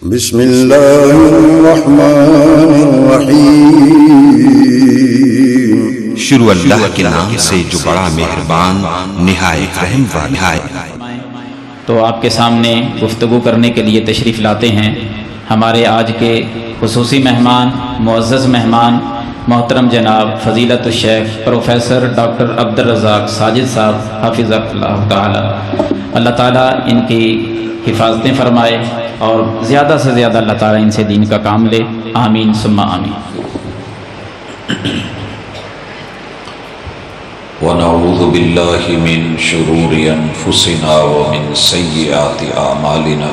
بسم اللہ الرحمن الرحیم۔ شروع اللہ کے نام سے جو بڑا مہربان نہایت رحم والا ہے۔ تو آپ کے سامنے گفتگو کرنے کے لیے تشریف لاتے ہیں ہمارے آج کے خصوصی مہمان، معزز مہمان، محترم جناب فضیلت الشیخ پروفیسر ڈاکٹر عبدالرزاق ساجد صاحب حافظ اللہ تعالی۔ اللہ تعالیٰ ان کی حفاظتیں فرمائے اور زیادہ سے زیادہ اللہ تعالیٰ ان سے دین کا کام لے، آمین ثم آمین۔ ونعوذ باللہ من شرور انفسنا ومن سیئات اعمالنا،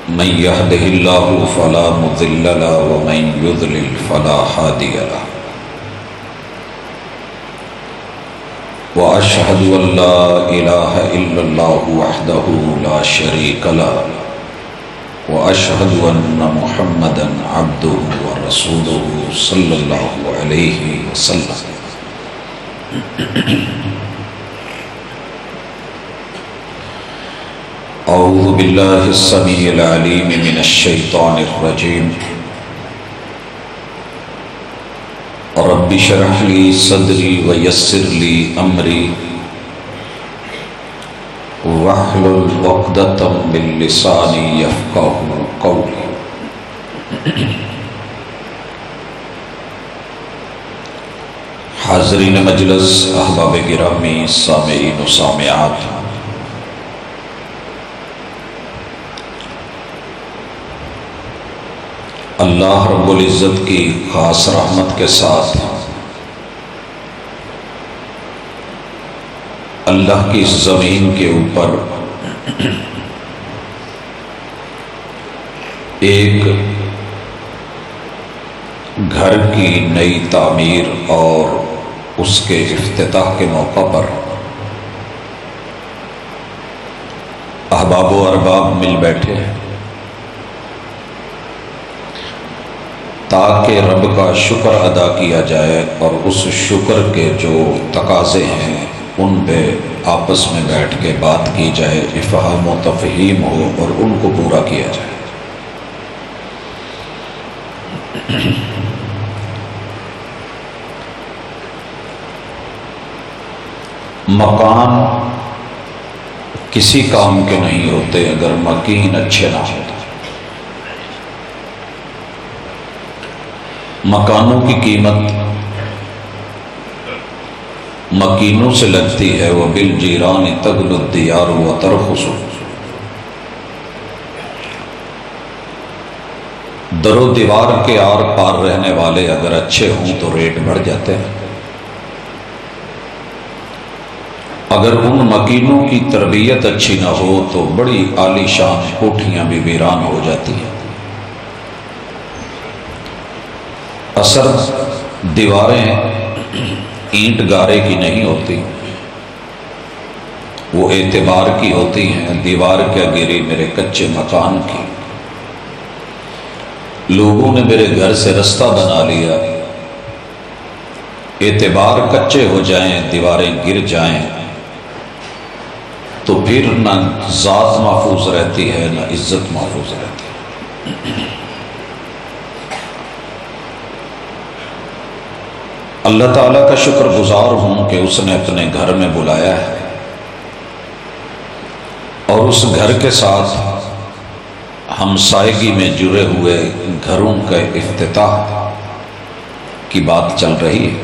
من يهده الله فلا مضل له ومن يضلل فلا هادي له، واشهد ان لا اله الا الله وحده لا شريك له، واشهد ان محمدا عبده ورسوله صلى الله عليه وسلم۔ اعوذ باللہ السمیع العلیم من الشیطان الرجیم، رب اشرح لی صدری ویسر لی امری واحلل عقدۃ من لسانی یفقہوا قولی۔ حاضرین مجلس، احباب گرامی، سامعین و سامعات، اللہ رب العزت کی خاص رحمت کے ساتھ اللہ کی اس زمین کے اوپر ایک گھر کی نئی تعمیر اور اس کے افتتاح کے موقع پر احباب و ارباب مل بیٹھے ہیں تاکہ رب کا شکر ادا کیا جائے اور اس شکر کے جو تقاضے ہیں ان پہ آپس میں بیٹھ کے بات کی جائے، افہام و تفہیم ہو اور ان کو پورا کیا جائے۔ مکان کسی کام کے نہیں ہوتے اگر مکین اچھے نہ ہوں۔ مکانوں کی قیمت مکینوں سے لگتی ہے، وَبِالْجِيرَانِ تَغْلُ الدِّيَارُ وَتَرْخُصُ۔ در و دیوار کے آر پار رہنے والے اگر اچھے ہوں تو ریٹ بڑھ جاتے ہیں، اگر ان مکینوں کی تربیت اچھی نہ ہو تو بڑی عالی شان کوٹھیاں بھی ویران ہو جاتی ہیں۔ اثر دیواریں اینٹ گارے کی نہیں ہوتی، وہ اعتبار کی ہوتی ہیں۔ دیوار کیا گری میرے کچے مکان کی، لوگوں نے میرے گھر سے رستہ بنا لیا، اعتبار کچے ہو جائیں، دیواریں گر جائیں تو پھر نہ ذات محفوظ رہتی ہے نہ عزت محفوظ رہتی ہے۔ اللہ تعالیٰ کا شکر گزار ہوں کہ اس نے اپنے گھر میں بلایا ہے اور اس گھر کے ساتھ ہمسائیگی میں جڑے ہوئے گھروں کا افتتاح کی بات چل رہی ہے۔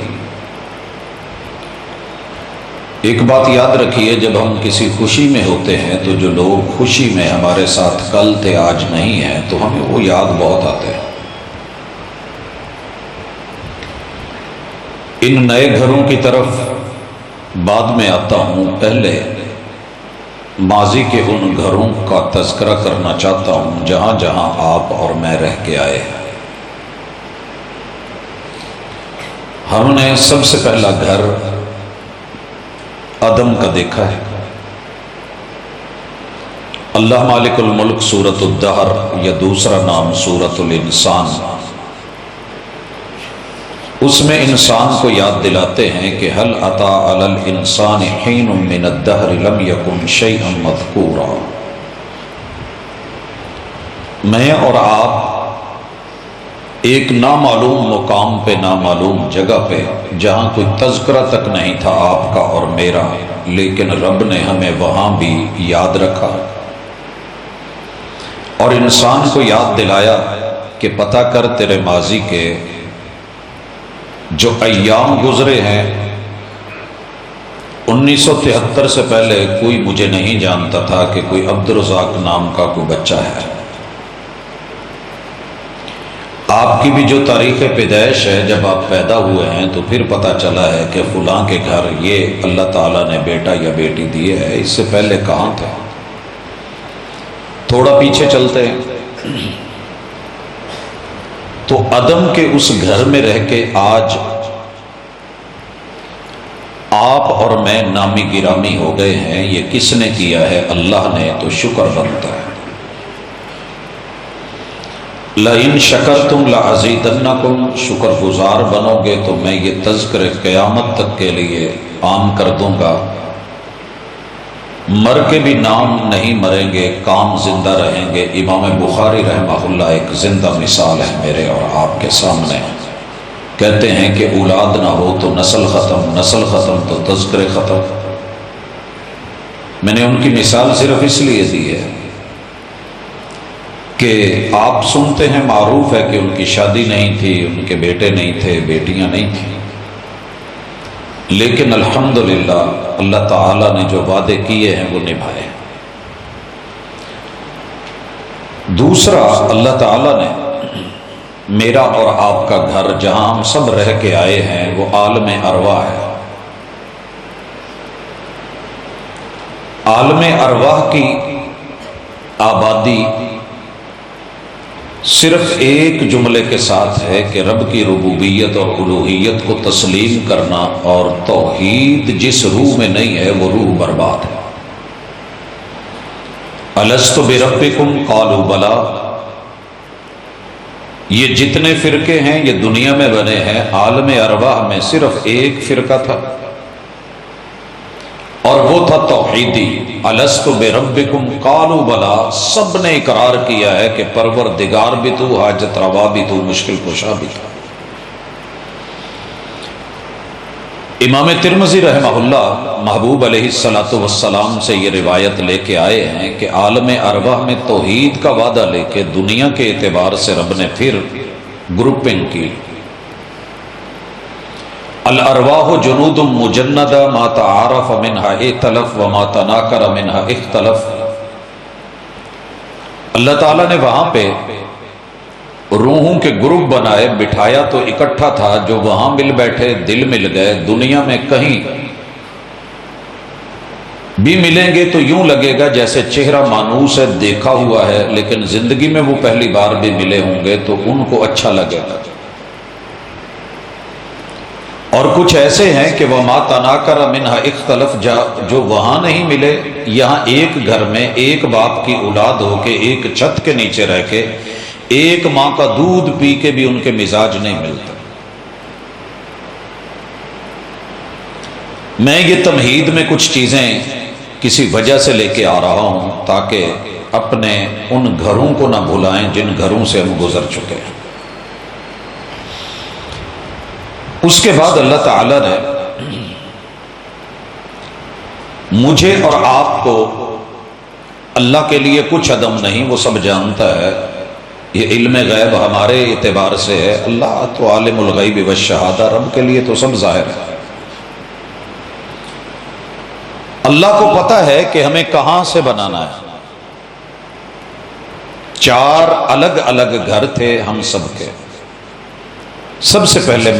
ایک بات یاد رکھیے، جب ہم کسی خوشی میں ہوتے ہیں تو جو لوگ خوشی میں ہمارے ساتھ کل تھے آج نہیں ہیں تو ہمیں وہ یاد بہت آتے ہیں۔ ان نئے گھروں کی طرف بعد میں آتا ہوں، پہلے ماضی کے ان گھروں کا تذکرہ کرنا چاہتا ہوں جہاں جہاں آپ اور میں رہ کے آئے ہیں۔ ہم نے سب سے پہلا گھر آدم کا دیکھا ہے۔ اللہ مالک الملک سورۃ الدہر یا دوسرا نام سورۃ الانسان، اس میں انسان کو یاد دلاتے ہیں کہ هل أتى على الإنسان حين من الدهر لم يكن شيئا مذكورا، میں اور آپ ایک نامعلوم مقام پہ، نامعلوم جگہ پہ، جہاں کوئی تذکرہ تک نہیں تھا آپ کا اور میرا، لیکن رب نے ہمیں وہاں بھی یاد رکھا اور انسان کو یاد دلایا کہ پتہ کر تیرے ماضی کے جو ایام گزرے ہیں، 1973 سے پہلے کوئی مجھے نہیں جانتا تھا کہ کوئی عبدالرزاق نام کا کوئی بچہ ہے۔ آپ کی بھی جو تاریخ پیدائش ہے، جب آپ پیدا ہوئے ہیں تو پھر پتہ چلا ہے کہ فلاں کے گھر یہ اللہ تعالیٰ نے بیٹا یا بیٹی دیے ہے، اس سے پہلے کہاں تھے؟ تھوڑا پیچھے چلتے ہیں تو عدم کے اس گھر میں رہ کے آج آپ اور میں نامی گرامی ہو گئے ہیں۔ یہ کس نے کیا ہے؟ اللہ نے، تو شکر بنتا ہے۔ لَإِن شَكَرْتُمْ لَأَزِيدَنَّكُمْ، شکر گزار بنو گے تو میں یہ تذکرے قیامت تک کے لیے عام کر دوں گا۔ مر کے بھی نام نہیں مریں گے، کام زندہ رہیں گے۔ امام بخاری رحمہ اللہ ایک زندہ مثال ہے میرے اور آپ کے سامنے۔ کہتے ہیں کہ اولاد نہ ہو تو نسل ختم، نسل ختم تو تذکرے ختم۔ میں نے ان کی مثال صرف اس لیے دی ہے کہ آپ سنتے ہیں، معروف ہے کہ ان کی شادی نہیں تھی، ان کے بیٹے نہیں تھے، بیٹیاں نہیں تھیں، لیکن الحمدللہ اللہ تعالیٰ نے جو وعدے کیے ہیں وہ نبھائے۔ دوسرا، اللہ تعالیٰ نے میرا اور آپ کا گھر جہاں ہم سب رہ کے آئے ہیں وہ عالم ارواح ہے۔ عالم ارواح کی آبادی صرف ایک جملے کے ساتھ ہے کہ رب کی ربوبیت اور الوہیت کو تسلیم کرنا، اور توحید جس روح میں نہیں ہے وہ روح برباد ہے۔ الست بربکم قالوا بلا، یہ جتنے فرقے ہیں یہ دنیا میں بنے ہیں، عالم ارواح میں صرف ایک فرقہ تھا اور وہ تھا توحیدی۔ الست بربکم قالوا بلا، سب نے اقرار کیا ہے کہ پروردگار بھی تو، حاجت روا بھی تو، مشکل کشا بھی تو۔ امام ترمذی رحمہ اللہ محبوب علیہ السلام سے یہ روایت لے کے آئے ہیں کہ عالم ارواح میں توحید کا وعدہ لے کے دنیا کے اعتبار سے رب نے پھر گروپنگ کی۔ الارواح جنود مجندہ ما تعارف منہا ائتلف وما تناکر منہا اختلف۔ اللہ تعالیٰ نے وہاں پہ روحوں کے گروپ بنائے، بٹھایا تو اکٹھا تھا، جو وہاں مل بیٹھے دل مل گئے۔ دنیا میں کہیں بھی ملیں گے تو یوں لگے گا جیسے چہرہ مانوس ہے، دیکھا ہوا ہے، لیکن زندگی میں وہ پہلی بار بھی ملے ہوں گے تو ان کو اچھا لگے گا۔ اور کچھ ایسے ہیں کہ وَمَا تَنَاكَرَ مِنْهَا اخْتَلَفَ، جو وہاں نہیں ملے، یہاں ایک گھر میں ایک باپ کی اولاد ہو کے ایک چھت کے نیچے رہ کے ایک ماں کا دودھ پی کے بھی ان کے مزاج نہیں ملتا۔ میں یہ تمہید میں کچھ چیزیں کسی وجہ سے لے کے آ رہا ہوں تاکہ اپنے ان گھروں کو نہ بھلائیں جن گھروں سے ہم گزر چکے ہیں۔ اس کے بعد اللہ تعالیٰ نے مجھے اور آپ کو، اللہ کے لیے کچھ عدم نہیں، وہ سب جانتا ہے، یہ علم غیب ہمارے اعتبار سے ہے، اللہ تو عالم الغیب والشہادہ، رب کے لیے تو سب ظاہر ہے۔ اللہ کو پتہ ہے کہ ہمیں کہاں سے بنانا ہے۔ 4 الگ الگ گھر تھے ہم سب کے۔ سب سے پہلے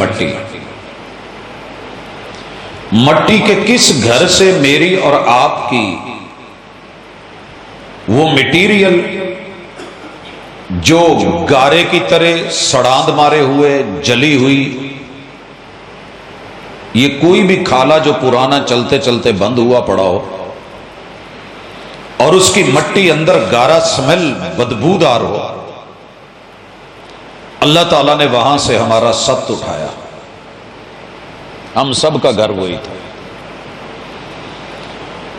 مٹی کے کس گھر سے میری اور آپ کی وہ مٹیریل جو گارے کی طرح سڑاند مارے ہوئے، جلی ہوئی، یہ کوئی بھی کھالا جو پرانا چلتے چلتے بند ہوا پڑا ہو اور اس کی مٹی اندر گارا سمیل بدبودار ہو، اللہ تعالیٰ نے وہاں سے ہمارا ست اٹھایا۔ ہم سب کا گھر وہی تھا۔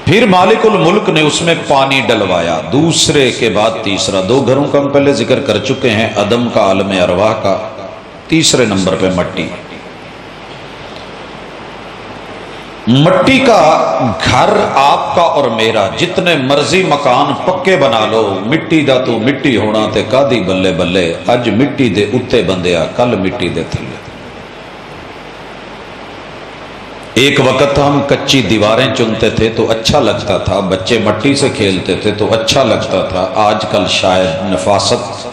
پھر مالک الملک نے اس میں پانی ڈلوایا، دوسرے کے بعد تیسرا۔ 2 گھروں کا ہم پہلے ذکر کر چکے ہیں، عدم کا، عالم ارواح کا، تیسرے نمبر پہ مٹی۔ مٹی کا گھر آپ کا اور میرا، جتنے مرضی مکان پکے بنا لو، مٹی دا تو مٹی ہونا تے کادی بلے بلے، اج مٹی دے اتے بندیا، کل مٹی دے تھلے۔ ایک وقت ہم کچی دیواریں چنتے تھے تو اچھا لگتا تھا، بچے مٹی سے کھیلتے تھے تو اچھا لگتا تھا۔ آج کل شاید نفاست،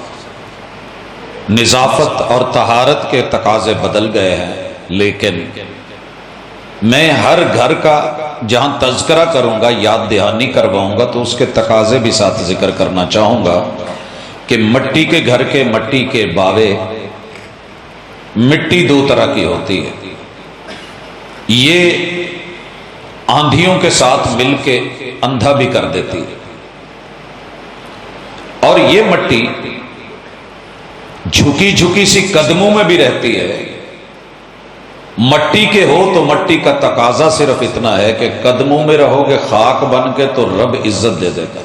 نظافت اور طہارت کے تقاضے بدل گئے ہیں، لیکن میں ہر گھر کا جہاں تذکرہ کروں گا، یاد دہانی کرواؤں گا، تو اس کے تقاضے بھی ساتھ ذکر کرنا چاہوں گا کہ مٹی کے گھر کے، مٹی کے باوے، مٹی 2 طرح کی ہوتی ہے۔ یہ آندھیوں کے ساتھ مل کے اندھا بھی کر دیتی ہے، اور یہ مٹی جھکی جھکی سی قدموں میں بھی رہتی ہے۔ مٹی کے ہو تو مٹی کا تقاضا صرف اتنا ہے کہ قدموں میں رہو گے خاک بن کے تو رب عزت دے دے گا،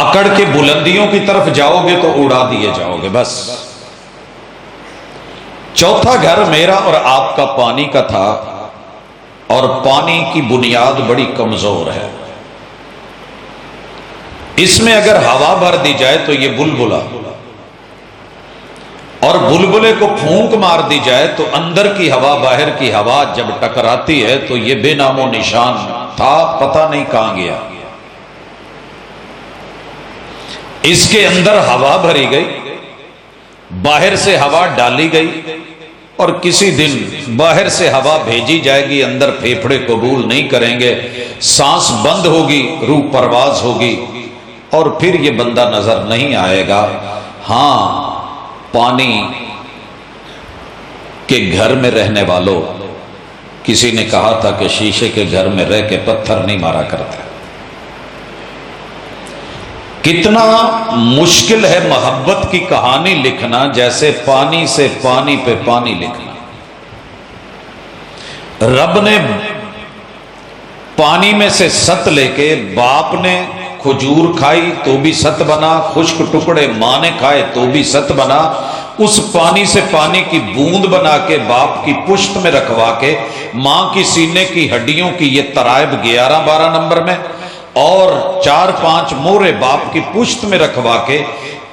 اکڑ کے بلندیوں کی طرف جاؤ گے تو اڑا دیے جاؤ گے، بس۔ چوتھا گھر میرا اور آپ کا پانی کا تھا، اور پانی کی بنیاد بڑی کمزور ہے۔ اس میں اگر ہوا بھر دی جائے تو یہ بلبلا، اور بلبلے کو پھونک مار دی جائے تو اندر کی ہوا باہر کی ہوا جب ٹکراتی ہے تو یہ بے نام و نشان تھا، پتہ نہیں کہاں گیا۔ اس کے اندر ہوا بھری گئی، باہر سے ہوا ڈالی گئی، اور کسی دن باہر سے ہوا بھیجی جائے گی، اندر پھیپھڑے قبول نہیں کریں گے، سانس بند ہوگی، روح پرواز ہوگی، اور پھر یہ بندہ نظر نہیں آئے گا۔ ہاں، پانی کے گھر میں رہنے والوں، کسی نے کہا تھا کہ شیشے کے گھر میں رہ کے پتھر نہیں مارا کرتے۔ کتنا مشکل ہے محبت کی کہانی لکھنا، جیسے پانی سے پانی پہ پانی لکھنا۔ رب نے پانی میں سے ست لے کے، باپ نے کھجور کھائی تو بھی ست بنا، خشک ٹکڑے ماں نے کھائے تو بھی ست بنا، اس پانی سے پانی کی بوند بنا کے باپ کی پشت میں رکھوا کے، ماں کی سینے کی ہڈیوں کی یہ ترائب 11-12 نمبر میں، اور 4-5 مورے باپ کی پشت میں رکھوا کے،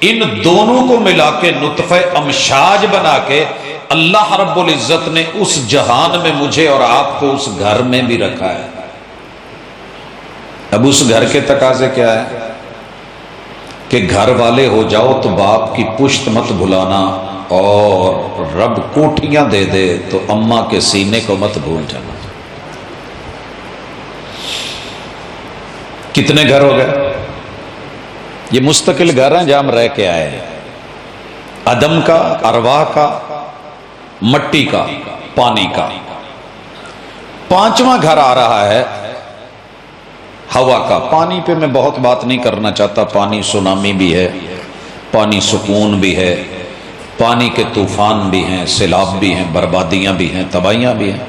ان دونوں کو ملا کے نطفہ امشاج بنا کے اللہ رب العزت نے اس جہان میں مجھے اور آپ کو اس گھر میں بھی رکھا ہے۔ اب اس گھر کے تقاضے کیا ہے کہ گھر والے ہو جاؤ تو باپ کی پشت مت بھلانا، اور رب کوٹھیاں دے دے تو اماں کے سینے کو مت بھول جانا۔ کتنے گھر ہو گئے؟ یہ مستقل گھر ہیں جہاں ہم رہ کے آئے ہیں، عدم کا، ارواح کا، مٹی کا، پانی کا۔ 5واں گھر آ رہا ہے ہوا کا۔ پانی پہ میں بہت بات نہیں کرنا چاہتا، پانی سونامی بھی ہے، پانی سکون بھی ہے، پانی کے طوفان بھی ہیں، سیلاب بھی ہیں، بربادیاں بھی ہیں، تباہیاں بھی ہیں۔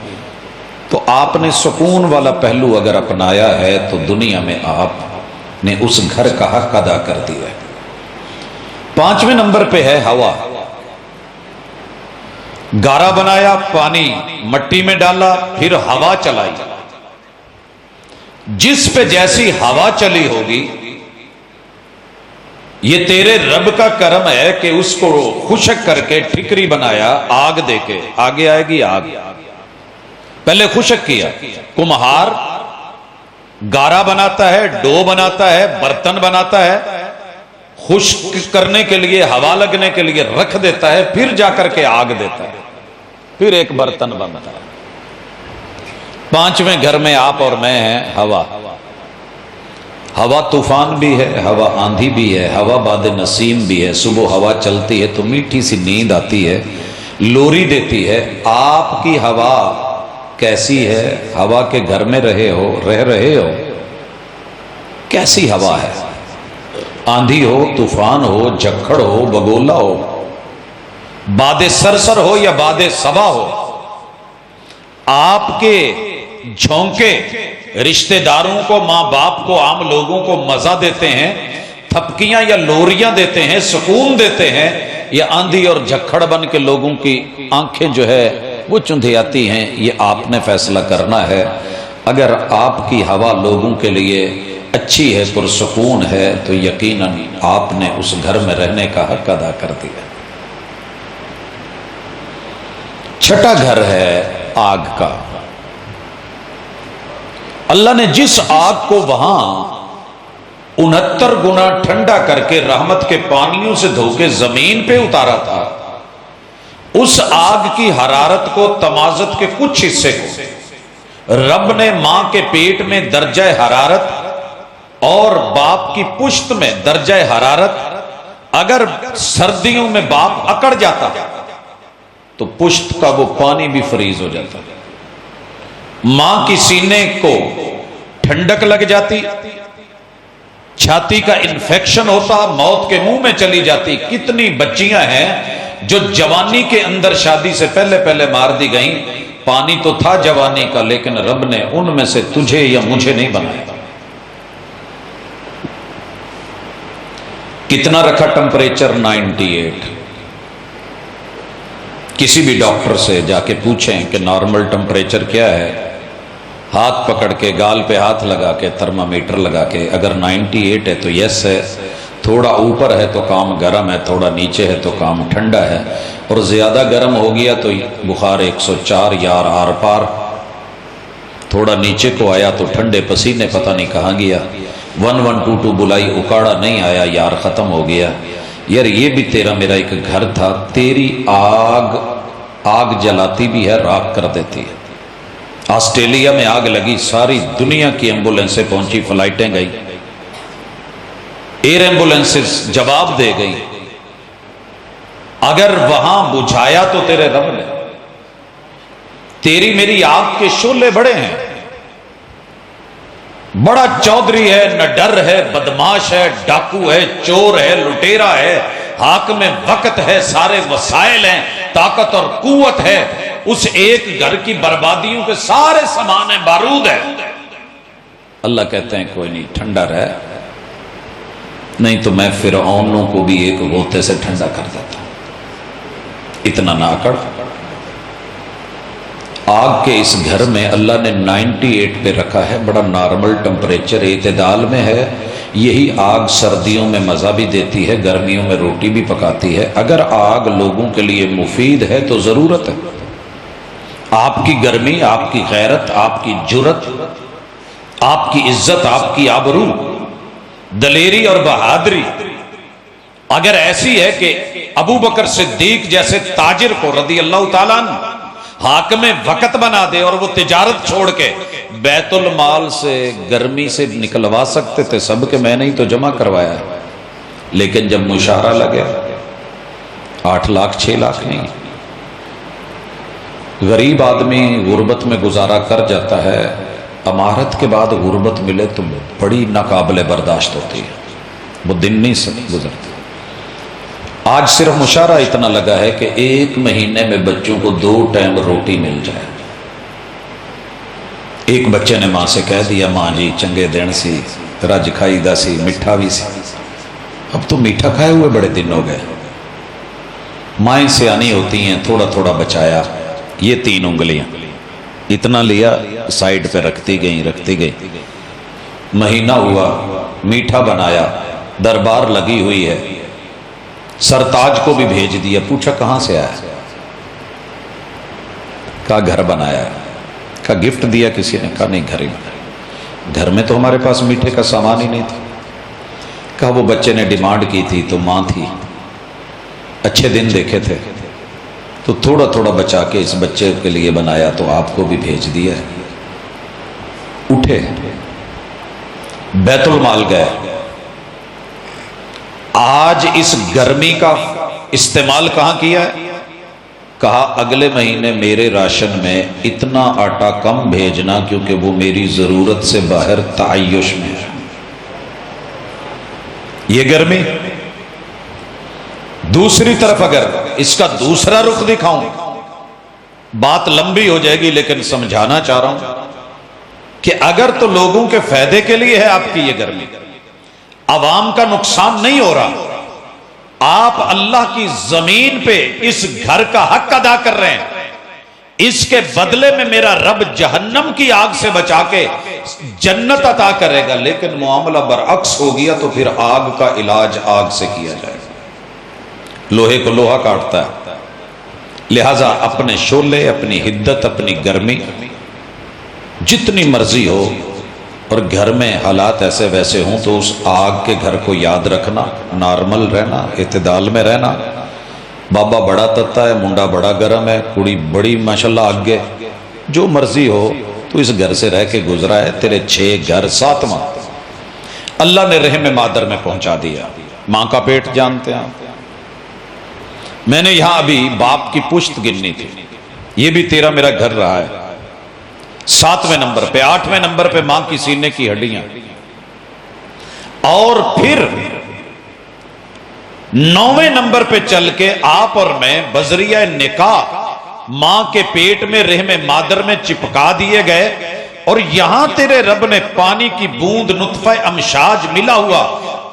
تو آپ نے سکون والا پہلو اگر اپنایا ہے تو دنیا میں آپ نے اس گھر کا حق ادا کر دیا ہے۔ 5ویں نمبر پہ ہے ہوا۔ گارا بنایا، پانی مٹی میں ڈالا، پھر ہوا چلائی۔ جس پہ جیسی ہوا چلی ہوگی، یہ تیرے رب کا کرم ہے کہ اس کو خشک کر کے ٹھکری بنایا، آگ دے کے، آگے آئے گی آگ۔ پہلے خشک کیا، کمہار گارا بناتا ہے، ڈو بناتا ہے، برتن بناتا ہے، خشک کرنے کے لیے، ہوا لگنے کے لیے رکھ دیتا ہے، پھر جا کر کے آگ دیتا ہے، پھر ایک برتن بنتا ہے۔ 5ویں گھر میں آپ اور میں ہیں، ہوا۔ ہوا طوفان بھی ہے، ہوا آندھی بھی ہے، ہوا باد نسیم بھی ہے۔ صبح ہوا چلتی ہے تو میٹھی سی نیند آتی ہے، لوری دیتی ہے۔ آپ کی ہوا کیسی ہے؟ ہوا کے گھر میں رہ رہے ہو، کیسی ہوا ہے؟ آندھی ہو، طوفان ہو، جھکڑ ہو، بگولا ہو، باد سرسر ہو یا باد صبا ہو، آپ کے جھونکے رشتہ داروں کو، ماں باپ کو، عام لوگوں کو مزہ دیتے ہیں، تھپکیاں یا لوریاں دیتے ہیں، سکون دیتے ہیں، یا آندھی اور جھکڑ بن کے لوگوں کی آنکھیں جو ہے وہ چندھیاتی ہیں، یہ آپ نے فیصلہ کرنا ہے۔ اگر آپ کی ہوا لوگوں کے لیے اچھی ہے، پرسکون ہے، تو یقیناً آپ نے اس گھر میں رہنے کا حق ادا کر دیا۔ چھٹا گھر ہے آگ کا۔ اللہ نے جس آگ کو وہاں 69 گنا ٹھنڈا کر کے رحمت کے پانیوں سے دھو کے زمین پہ اتارا تھا، اس آگ کی حرارت کو، تمازت کے کچھ حصے کو رب نے ماں کے پیٹ میں درجہ حرارت اور باپ کی پشت میں درجہ حرارت، اگر سردیوں میں باپ اکڑ جاتا تو پشت کا وہ پانی بھی فریز ہو جاتا، ماں کی سینے کو ٹھنڈک لگ جاتی، چھاتی کا انفیکشن ہوتا، موت کے منہ میں چلی جاتی۔ کتنی بچیاں ہیں جو جوانی کے اندر شادی سے پہلے پہلے مار دی گئیں، پانی تو تھا جوانی کا، لیکن رب نے ان میں سے تجھے یا مجھے نہیں بنایا۔ کتنا رکھا ٹمپریچر؟ 98۔ کسی بھی ڈاکٹر سے جا کے پوچھیں کہ نارمل ٹمپریچر کیا ہے، ہاتھ پکڑ کے گال پہ ہاتھ لگا کے تھرمامیٹر لگا کے، اگر 98 ہے تو یس ہے، تھوڑا اوپر ہے تو کام گرم ہے، تھوڑا نیچے ہے تو کام ٹھنڈا ہے، اور زیادہ گرم ہو گیا تو بخار 104 یار آر پار، تھوڑا نیچے کو آیا تو ٹھنڈے پسینے پتہ نہیں کہاں گیا، 1122 بلائی اکاڑا نہیں آیا یار ختم ہو گیا۔ یار یہ بھی تیرا میرا ایک گھر تھا، تیری آگ جلاتی بھی ہے، راکھ کر دیتی ہے۔ آسٹریلیا میں آگ لگی، ساری دنیا کی ایمبولینسیں پہنچی، فلائٹیں گئی، ایئر ایمبولینسز جواب دے گئی، اگر وہاں بجھایا تو تیرے رب نے۔ تیری میری آگ کے شعلے بڑے ہیں، بڑا چودھری ہے، نہ ڈر ہے، بدماش ہے، ڈاکو ہے، چور ہے، لٹیرا ہے، حاکم وقت ہے، سارے وسائل ہیں، طاقت اور قوت ہے، اس ایک گھر کی بربادیوں کے سارے سامان ہیں، بارود ہے۔ اللہ کہتے ہیں کوئی نہیں، ٹھنڈا رہ، نہیں تو میں فرعونوں کو بھی ایک غوطے سے ٹھنڈا کر دیتا ہوں۔ اتنا نہ اکڑ۔ آگ کے اس گھر میں اللہ نے 98 پہ رکھا ہے، بڑا نارمل ٹمپریچر، اعتدال میں ہے۔ یہی آگ سردیوں میں مزہ بھی دیتی ہے، گرمیوں میں روٹی بھی پکاتی ہے۔ اگر آگ لوگوں کے لیے مفید ہے تو ضرورت ہے۔ آپ کی گرمی، آپ کی غیرت، آپ کی جرت، آپ کی عزت، آپ کی آبرو، دلیری اور بہادری اگر ایسی ہے کہ ابو بکر صدیق جیسے تاجر کو رضی اللہ تعالیٰ عنہ حاکم وقت بنا دے اور وہ تجارت چھوڑ کے بیت المال سے گرمی سے نکلوا سکتے تھے سب کے، میں نے ہی تو جمع کروایا ہے، لیکن جب مشاہرہ لگے 8 لاکھ 6 لاکھ نہیں۔ غریب آدمی غربت میں گزارا کر جاتا ہے، امارت کے بعد غربت ملے تو بڑی ناقابل برداشت ہوتی ہے، وہ دن نہیں گزرتے۔ آج صرف مشاہرہ اتنا لگا ہے کہ 1 مہینے میں بچوں کو 2 ٹائم روٹی مل جائے۔ ایک بچے نے ماں سے کہہ دیا، ماں جی چنگے دن سی، رج کھائی دا سی، میٹھا بھی سی۔ اب تو میٹھا کھائے ہوئے بڑے دن ہو گئے۔ مائیں سیانی ہوتی ہیں، تھوڑا تھوڑا بچایا، یہ 3 انگلیاں اتنا لیا، سائیڈ پہ رکھتی گئی۔ مہینہ ہوا، میٹھا بنایا، دربار لگی ہوئی ہے، سرتاج کو بھی بھیج دیا، پوچھا کہاں سے آیا؟ کہا گھر بنایا۔ کہا گفٹ دیا کسی نے؟ کہا نہیں، گھر ہی بنایا۔ گھر میں تو ہمارے پاس میٹھے کا سامان ہی نہیں تھا۔ کہا وہ بچے نے ڈیمانڈ کی تھی تو ماں تھی، اچھے دن دیکھے تھے تو تھوڑا تھوڑا بچا کے اس بچے کے لیے بنایا، تو آپ کو بھی بھیج دیا۔ اٹھے بیت المال گئے۔ آج اس گرمی کا استعمال کہاں کیا ہے؟ کہا اگلے مہینے میرے راشن میں اتنا آٹا کم بھیجنا، کیونکہ وہ میری ضرورت سے باہر تعیش میں ہے۔ یہ گرمی۔ دوسری طرف اگر اس کا دوسرا رخ دکھاؤں، بات لمبی ہو جائے گی لیکن سمجھانا چاہ رہا ہوں۔ کہ اگر تو لوگوں کے فائدے کے لیے ہے آپ کی یہ گرمی، عوام کا نقصان نہیں ہو رہا، آپ اللہ کی زمین پہ اس گھر کا حق ادا کر رہے ہیں، اس کے بدلے میں میرا رب جہنم کی آگ سے بچا کے جنت عطا کرے گا، لیکن معاملہ برعکس ہو گیا تو پھر آگ کا علاج آگ سے کیا جائے گا، لوہے کو لوہا کاٹتا ہے۔ لہذا اپنے شعلے، اپنی حدت، اپنی گرمی جتنی مرضی ہو، اور گھر میں حالات ایسے ویسے ہوں تو اس آگ کے گھر کو یاد رکھنا، نارمل رہنا، اعتدال میں رہنا۔ بابا بڑا تتا ہے، منڈا بڑا گرم ہے، کڑی بڑی ماشاءاللہ آگے، جو مرضی ہو تو اس گھر سے رہ کے گزرا ہے، تیرے 6 گھر 7واں اللہ نے رحم مادر میں پہنچا دیا۔ ماں کا پیٹ جانتے ہیں، میں نے یہاں ابھی باپ کی پشت گننی تھی، یہ بھی تیرا میرا گھر رہا ہے، 7ویں نمبر پہ، 8ویں نمبر پہ ماں کی سینے کی ہڈیاں، اور پھر 9ویں نمبر پہ چل کے آپ اور میں بذریعہ نکاح ماں کے پیٹ میں رحم مادر میں چپکا دیے گئے، اور یہاں تیرے رب نے پانی کی بوند نطفہ امشاج ملا ہوا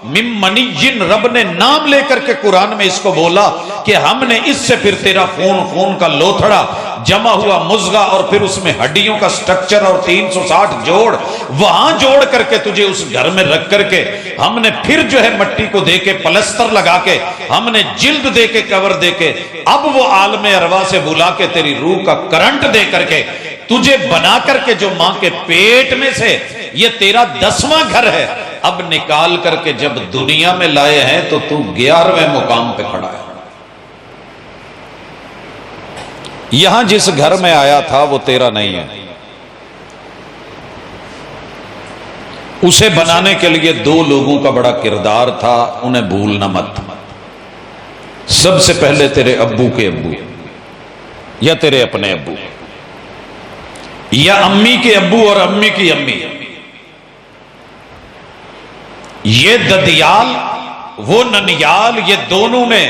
مم منی جن، رب نے نام لے کر کے قرآن میں اس کو بولا کہ ہم نے اس سے پھر تیرا خون کا لوتھڑا جمع ہوا مزغہ، اور پھر اس میں ہڈیوں کا سٹرکچر اور 360 جوڑ وہاں جوڑ کر کے تجھے اس گھر میں رکھ کر کے ہم نے پھر جو ہے مٹی کو دے کے پلستر لگا کے ہم نے جلد دے کے کور دے کے اب وہ عالم ارواح سے بلا کے تیری روح کا کرنٹ دے کر کے تجھے بنا کر کے جو ماں کے پیٹ میں سے یہ تیرا 10واں گھر ہے، اب نکال کر کے جب دنیا میں لائے ہیں تو تو 11ویں مقام پہ کھڑا ہے۔ یہاں جس گھر میں آیا تھا وہ تیرا نہیں ہے، اسے بنانے کے لیے 2 لوگوں کا بڑا کردار تھا، انہیں بھولنا مت۔ سب سے پہلے تیرے ابو کے ابو، یا تیرے اپنے ابو، یا امی کے ابو اور امی کی امی، یہ ددیال وہ ننیال، یہ دونوں نے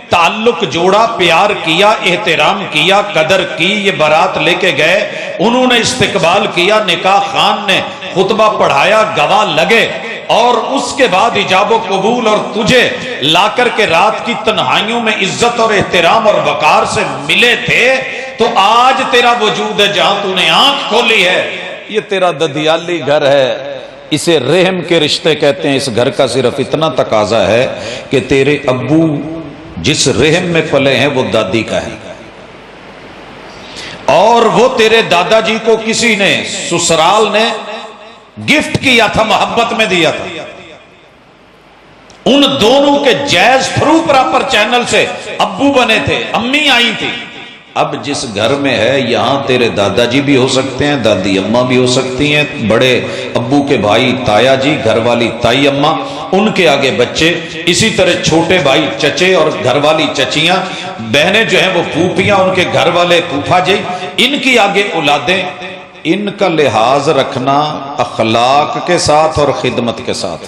تعلق جوڑا، پیار کیا، احترام کیا، قدر کی، یہ بارات لے کے گئے، انہوں نے استقبال کیا، نکاح خان نے خطبہ پڑھایا، گواہ لگے، اور اس کے بعد ایجاب و قبول، اور تجھے لا کر کے رات کی تنہائیوں میں عزت اور احترام اور وقار سے ملے تھے، تو آج تیرا وجود ہے جہاں تو نے آنکھ کھولی ہے، یہ تیرا ددیالی گھر ہے۔ اسے رحم کے رشتے کہتے ہیں۔ اس گھر کا صرف اتنا تقاضا ہے کہ تیرے ابو جس رحم میں پلے ہیں وہ دادی کا ہے، اور وہ تیرے دادا جی کو کسی نے سسرال نے گفٹ کیا تھا، محبت میں دیا تھا، ان دونوں کے جائز تھرو پراپر چینل سے ابو بنے تھے، امی آئی تھی۔ اب جس گھر میں ہے یہاں تیرے دادا جی بھی ہو سکتے ہیں، دادی اماں بھی ہو سکتی ہیں، بڑے ابو کے بھائی تایا جی، گھر والی تائی اماں، ان کے آگے بچے، اسی طرح چھوٹے بھائی چچے اور گھر والی چچیاں، بہنیں جو ہیں وہ پھوپھیاں، ان کے گھر والے پھوپھا جی، ان کی آگے اولادیں۔ ان کا لحاظ رکھنا اخلاق کے ساتھ اور خدمت کے ساتھ۔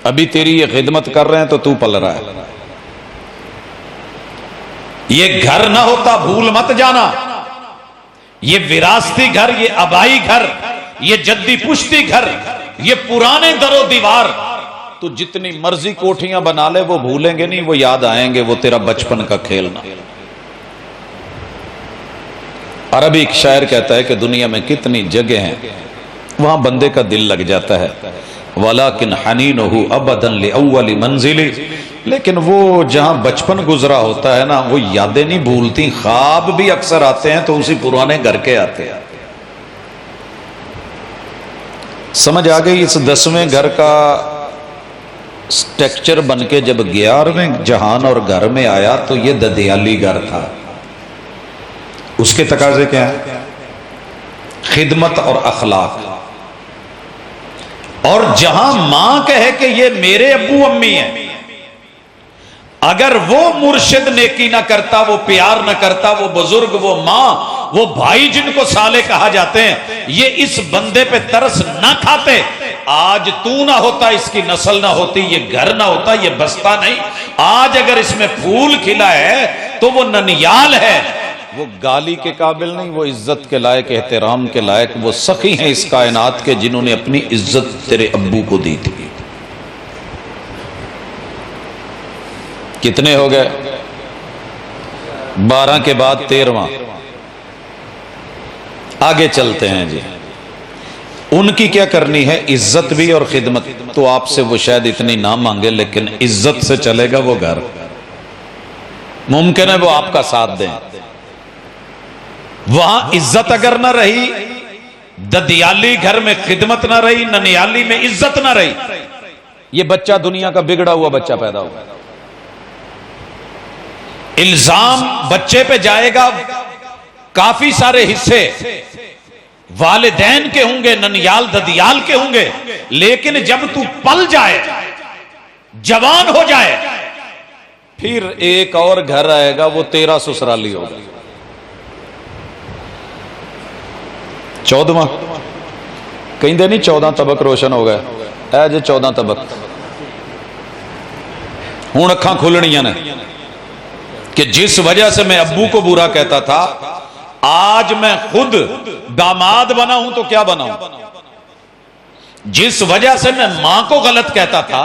ابھی تیری یہ خدمت کر رہے ہیں تو پل رہا ہے، یہ گھر نہ ہوتا بھول مت جانا، یہ وراثتی گھر، یہ آبائی گھر، یہ جدی پشتی گھر، یہ پرانے در و دیوار، تو جتنی مرضی کوٹھیاں بنا لے وہ بھولیں گے نہیں، وہ یاد آئیں گے، وہ تیرا بچپن کا کھیلنا۔ عربی ایک شاعر کہتا ہے کہ دنیا میں کتنی جگہ ہیں وہاں بندے کا دل لگ جاتا ہے، وَلَكِنْ حَنِينُهُ أَبَدًا لِأَوَّلِ مَنزِلِ، لیکن وہ جہاں بچپن گزرا ہوتا ہے نا، وہ یادیں نہیں بھولتی، خواب بھی اکثر آتے ہیں تو اسی پرانے گھر کے آتے ہیں۔ سمجھ آ گئی؟ اس 10ویں گھر کا سٹرکچر بن کے جب 11ویں جہان اور گھر میں آیا تو یہ ددیالی گھر تھا۔ اس کے تقاضے کیا ہیں؟ خدمت اور اخلاق، اور جہاں ماں کہے کہ یہ میرے ابو امی ہیں، اگر وہ مرشد نیکی نہ کرتا، وہ پیار نہ کرتا، وہ بزرگ، وہ ماں، وہ بھائی جن کو سالے کہا جاتے ہیں، یہ اس بندے پہ ترس نہ کھاتے، آج تو نہ ہوتا، اس کی نسل نہ ہوتی، یہ گھر نہ ہوتا، یہ بستہ نہیں۔ آج اگر اس میں پھول کھلا ہے تو وہ ننیال ہے، وہ گالی کے قابل نہیں، وہ عزت کے لائق، احترام کے لائق، وہ سخی ہیں اس کائنات کے جنہوں نے اپنی عزت تیرے ابو کو دی تھی۔ کتنے ہو گئے؟ 12 کے بعد 13واں۔ آگے چلتے ہیں جی۔ ان کی کیا کرنی ہے؟ عزت بھی اور خدمت۔ تو آپ سے وہ شاید اتنی نہ مانگے، لیکن عزت سے چلے گا وہ گھر، ممکن ہے وہ آپ کا ساتھ دیں۔ وہاں عزت اگر نہ رہی، ددیالی گھر میں خدمت نہ رہی، ننیالی میں عزت نہ رہی، یہ بچہ دنیا کا بگڑا ہوا بچہ پیدا ہوگا۔ الزام بچے پہ جائے گا، کافی سارے حصے والدین کے ہوں گے، ننیال ددیال کے ہوں گے، لیکن جب تو پل جائے، جوان ہو جائے، پھر ایک اور گھر آئے گا، وہ تیرا سسرالی ہوگا۔ 14واں کہیں دے نہیں 14 طبق روشن ہو گئے، اے جی 14 طبق۔ ہوں اکھاں کھلنیاں نے کہ جس وجہ سے میں ابو کو برا کہتا تھا، آج میں خود داماد بنا ہوں تو کیا بنا ہوں۔ جس وجہ سے میں ماں کو غلط کہتا تھا،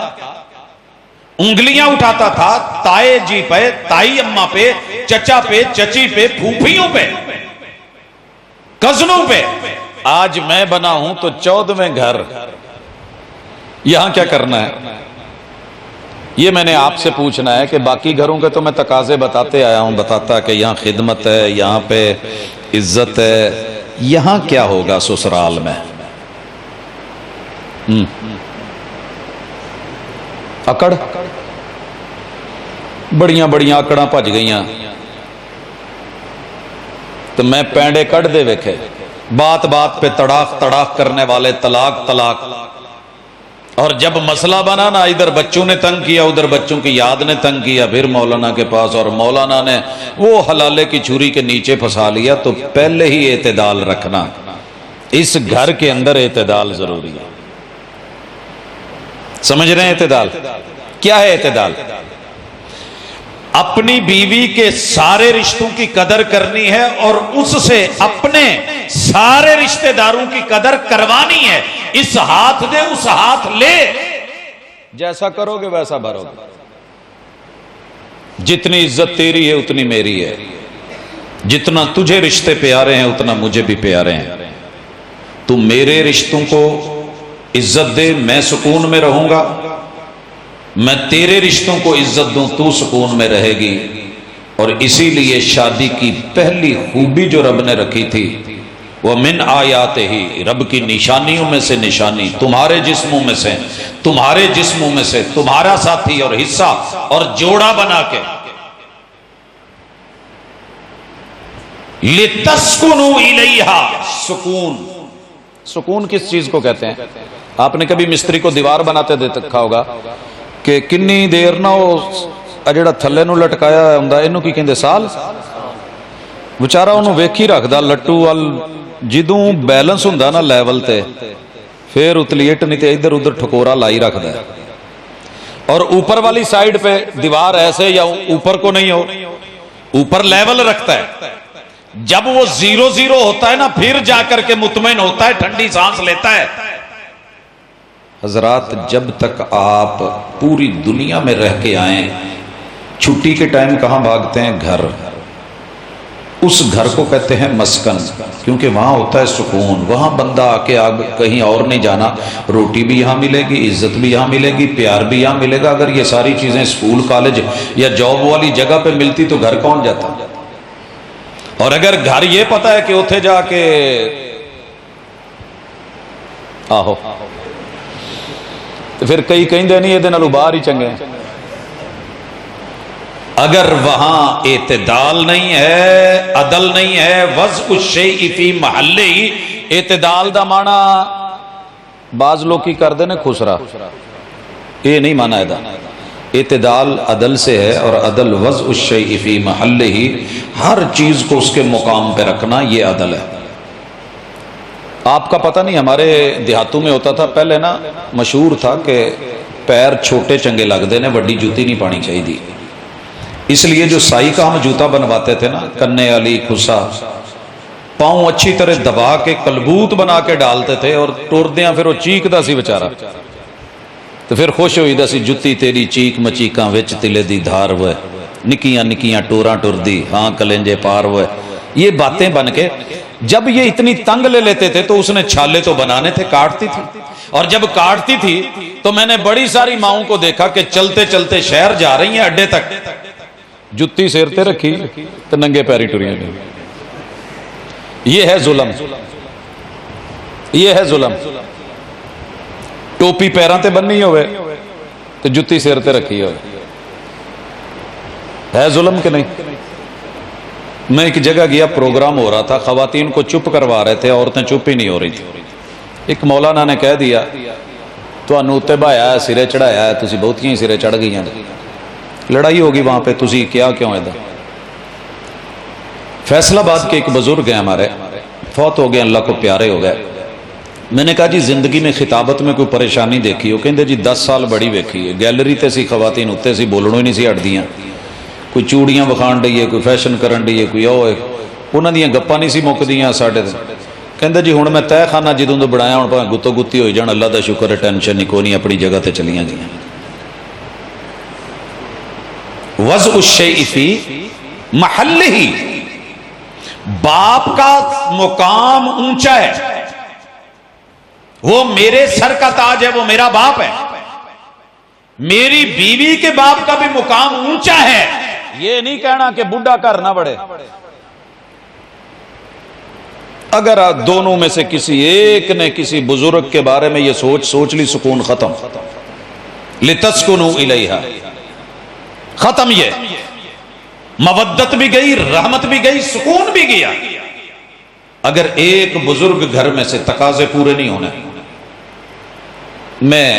انگلیاں اٹھاتا تھا تائے جی پہ، تائی اماں پہ، چچا پہ، چچی پہ، پھوپھیوں پہ، کزنوں پہ، آج میں بنا ہوں تو 14ویں گھر۔ یہاں کیا کرنا ہے؟ یہ میں نے آپ سے پوچھنا ہے کہ باقی گھروں کے تو میں تقاضے بتاتے آیا ہوں، بتاتا کہ یہاں خدمت ہے، یہاں پہ عزت ہے، یہاں کیا ہوگا سسرال میں؟ اکڑ، بڑیاں بڑیاں اکڑاں بھج گئیاں، تو میں پینڈے کٹ دے ویکھے، بات بات پہ تڑاک تڑاک کرنے والے، طلاق طلاق۔ اور جب مسئلہ بنا نا، ادھر بچوں نے تنگ کیا، ادھر بچوں کی یاد نے تنگ کیا، پھر مولانا کے پاس، اور مولانا نے وہ حلالے کی چھری کے نیچے پھنسا لیا۔ تو پہلے ہی اعتدال رکھنا، اس گھر کے اندر اعتدال ضروری ہے۔ سمجھ رہے ہیں اعتدال کیا ہے؟ اعتدال اپنی بیوی کے سارے رشتوں کی قدر کرنی ہے، اور اس سے اپنے سارے رشتہ داروں کی قدر کروانی ہے۔ اس ہاتھ دے اس ہاتھ لے، جیسا کرو گے ویسا بھرو گے۔ جتنی عزت تیری ہے اتنی میری ہے، جتنا تجھے رشتے پیارے ہیں اتنا مجھے بھی پیارے ہیں۔ تو میرے رشتوں کو عزت دے، میں سکون میں رہوں گا، میں تیرے رشتوں کو عزت دوں، تو سکون میں رہے گی۔ اور اسی لیے شادی کی پہلی خوبی جو رب نے رکھی تھی، وہ من آیات ہی، رب کی نشانیوں میں سے نشانی، تمہارے جسموں میں سے، تمہارے جسموں میں سے تمہارا ساتھی اور حصہ اور جوڑا بنا کے، لِتَسْكُنُوا إِلَيْهَا، سکون۔ سکون کس چیز کو کہتے ہیں؟ آپ نے کبھی مستری کو دیوار بناتے دیکھا ہوگا کہ کنی دیر نہ وہ جڑا تھلے نو لٹکایا ہوندا، اینو کی کہندے سال، بیچارہ انہوں ویکھی رکھدا لٹو وال، جدوں بیلنس ہوندا نا لیول تے، پھر اتلیٹ نہیں تے ادھر ادھر ٹھکورا لائی رکھدا ہے۔ اور اوپر والی سائیڈ پہ دیوار ایسے یا اوپر کو نہیں ہو، اوپر لیول رکھتا ہے۔ جب وہ 0-0 ہوتا ہے نا، پھر جا کر کے مطمئن ہوتا ہے، ٹھنڈی سانس لیتا ہے۔ حضرات، جب تک آپ پوری دنیا میں رہ کے آئیں، چھٹی کے ٹائم کہاں بھاگتے ہیں؟ گھر۔ اس گھر کو کہتے ہیں مسکن، کیونکہ وہاں ہوتا ہے سکون، وہاں بندہ آ کے کہیں اور نہیں جانا، روٹی بھی یہاں ملے گی، عزت بھی یہاں ملے گی، پیار بھی یہاں ملے گا۔ اگر یہ ساری چیزیں اسکول کالج یا جاب والی جگہ پہ ملتی تو گھر کون جاتا؟ اور اگر گھر یہ پتا ہے کہ اتھے جا کے آہو، تو پھر کئی کہیں دے نہیں، یہ دن باہر ہی چنگے ہیں۔ اگر وہاں اعتدال نہیں ہے، عدل نہیں ہے، وضع الشیء فی محلہ، اعتدال دا معنی بعض لوگ کی کر دینے خسرا، یہ نہیں معنی ہے دا۔ اعتدال عدل سے ہے، اور عدل وضع الشیء فی محلہ، ہر چیز کو اس کے مقام پہ رکھنا، یہ عدل ہے۔ آپ کا پتہ نہیں، ہمارے دیہاتوں میں ہوتا تھا پہلے نا، مشہور تھا کہ پیر چھوٹے چنگے لگ دے نے، وڈی جوتی نہیں پانی چاہیے دی۔ اس لیے جو سائی کا ہم جوتا بنواتے تھے نا، کنے علی کھسا، پاؤں اچھی طرح دبا کے کلبوت بنا کے ڈالتے تھے، اور ٹردیاں پھر وہ چیخدا سی بیچارہ، تو پھر خوش ہوئی دا سی، جتی تیری چیک مچیکاں وچ تلے دی دھار ہوئے، نکیاں نکیاں ٹوراں ٹردی، ہاں کلنجے پار ہوئے۔ یہ باتیں بن کے جب یہ اتنی تنگ لے لیتے تھے تو اس نے چھالے تو بنانے تھے، کاٹتی تھی، اور جب کاٹتی تھی تو میں نے بڑی ساری ماؤں کو دیکھا کہ چلتے چلتے شہر جا رہی ہیں اڈے تک، جتی سیرتے رکھی تو ننگے پیری ٹریاں گئی۔ یہ ہے ظلم، یہ ہے ظلم۔ ٹوپی پیراں تے بننی ہوئے تو جتی سیرتے رکھی ہوئے، ہے ظلم کہ نہیں؟ میں ایک جگہ گیا، پروگرام ہو رہا تھا، خواتین کو چپ کروا رہے تھے، عورتیں چپ ہی نہیں ہو رہی تھی۔ ایک مولانا نے کہہ دیا تانوں تے بھایا ہے، سرے چڑھایا ہے، تسی بہتیاں ہی سرے چڑھ گئی ہیں، لڑائی ہوگی وہاں پہ، تسی کیا کیوں ادھر؟ فیصل آباد کے ایک بزرگ ہیں ہمارے، فوت ہو گئے، اللہ کو پیارے ہو گئے۔ میں نے کہا جی زندگی میں خطابت میں کوئی پریشانی دیکھی ہو؟ کہندے جی 10 سال بڑی ویکھی ہے، گیلری تے سی خواتین اتنے سی، بولنوں ہی نہیں سی ہٹدیاں، کوئی چوڑیاں وکھان ڈئی ہے، کوئی فیشن کرن ڈئی ہے، کوئی او ہے، انہاں دیاں گپاں نہیں سی مکدیاں ساڈے تے۔ کہندے جی ہن میں تہ خانہ جدوں تو بنایا، ہن بھاویں گتو گتی ہوئی جان، اللہ دا شکر ہے، ٹینشن نہیں، کوئی نہیں، اپنی جگہ تے چلیاں گئیاں۔ وضع الشیء فی محلہ، باپ کا مقام اونچا ہے، وہ میرے سر کا تاج ہے، وہ میرا باپ ہے۔ میری بیوی کے باپ کا بھی مقام اونچا ہے، یہ نہیں کہنا کہ بڈھا گھر نہ بڑھے۔ اگر دونوں میں سے کسی ایک نے کسی بزرگ کے بارے میں یہ سوچ لی، سکون ختم۔ لِتَسْكُنُوا إِلَيْهَا، ختم، یہ مودت بھی گئی، رحمت بھی گئی، سکون بھی گیا۔ اگر ایک بزرگ گھر میں سے تقاضے پورے نہیں ہونے، میں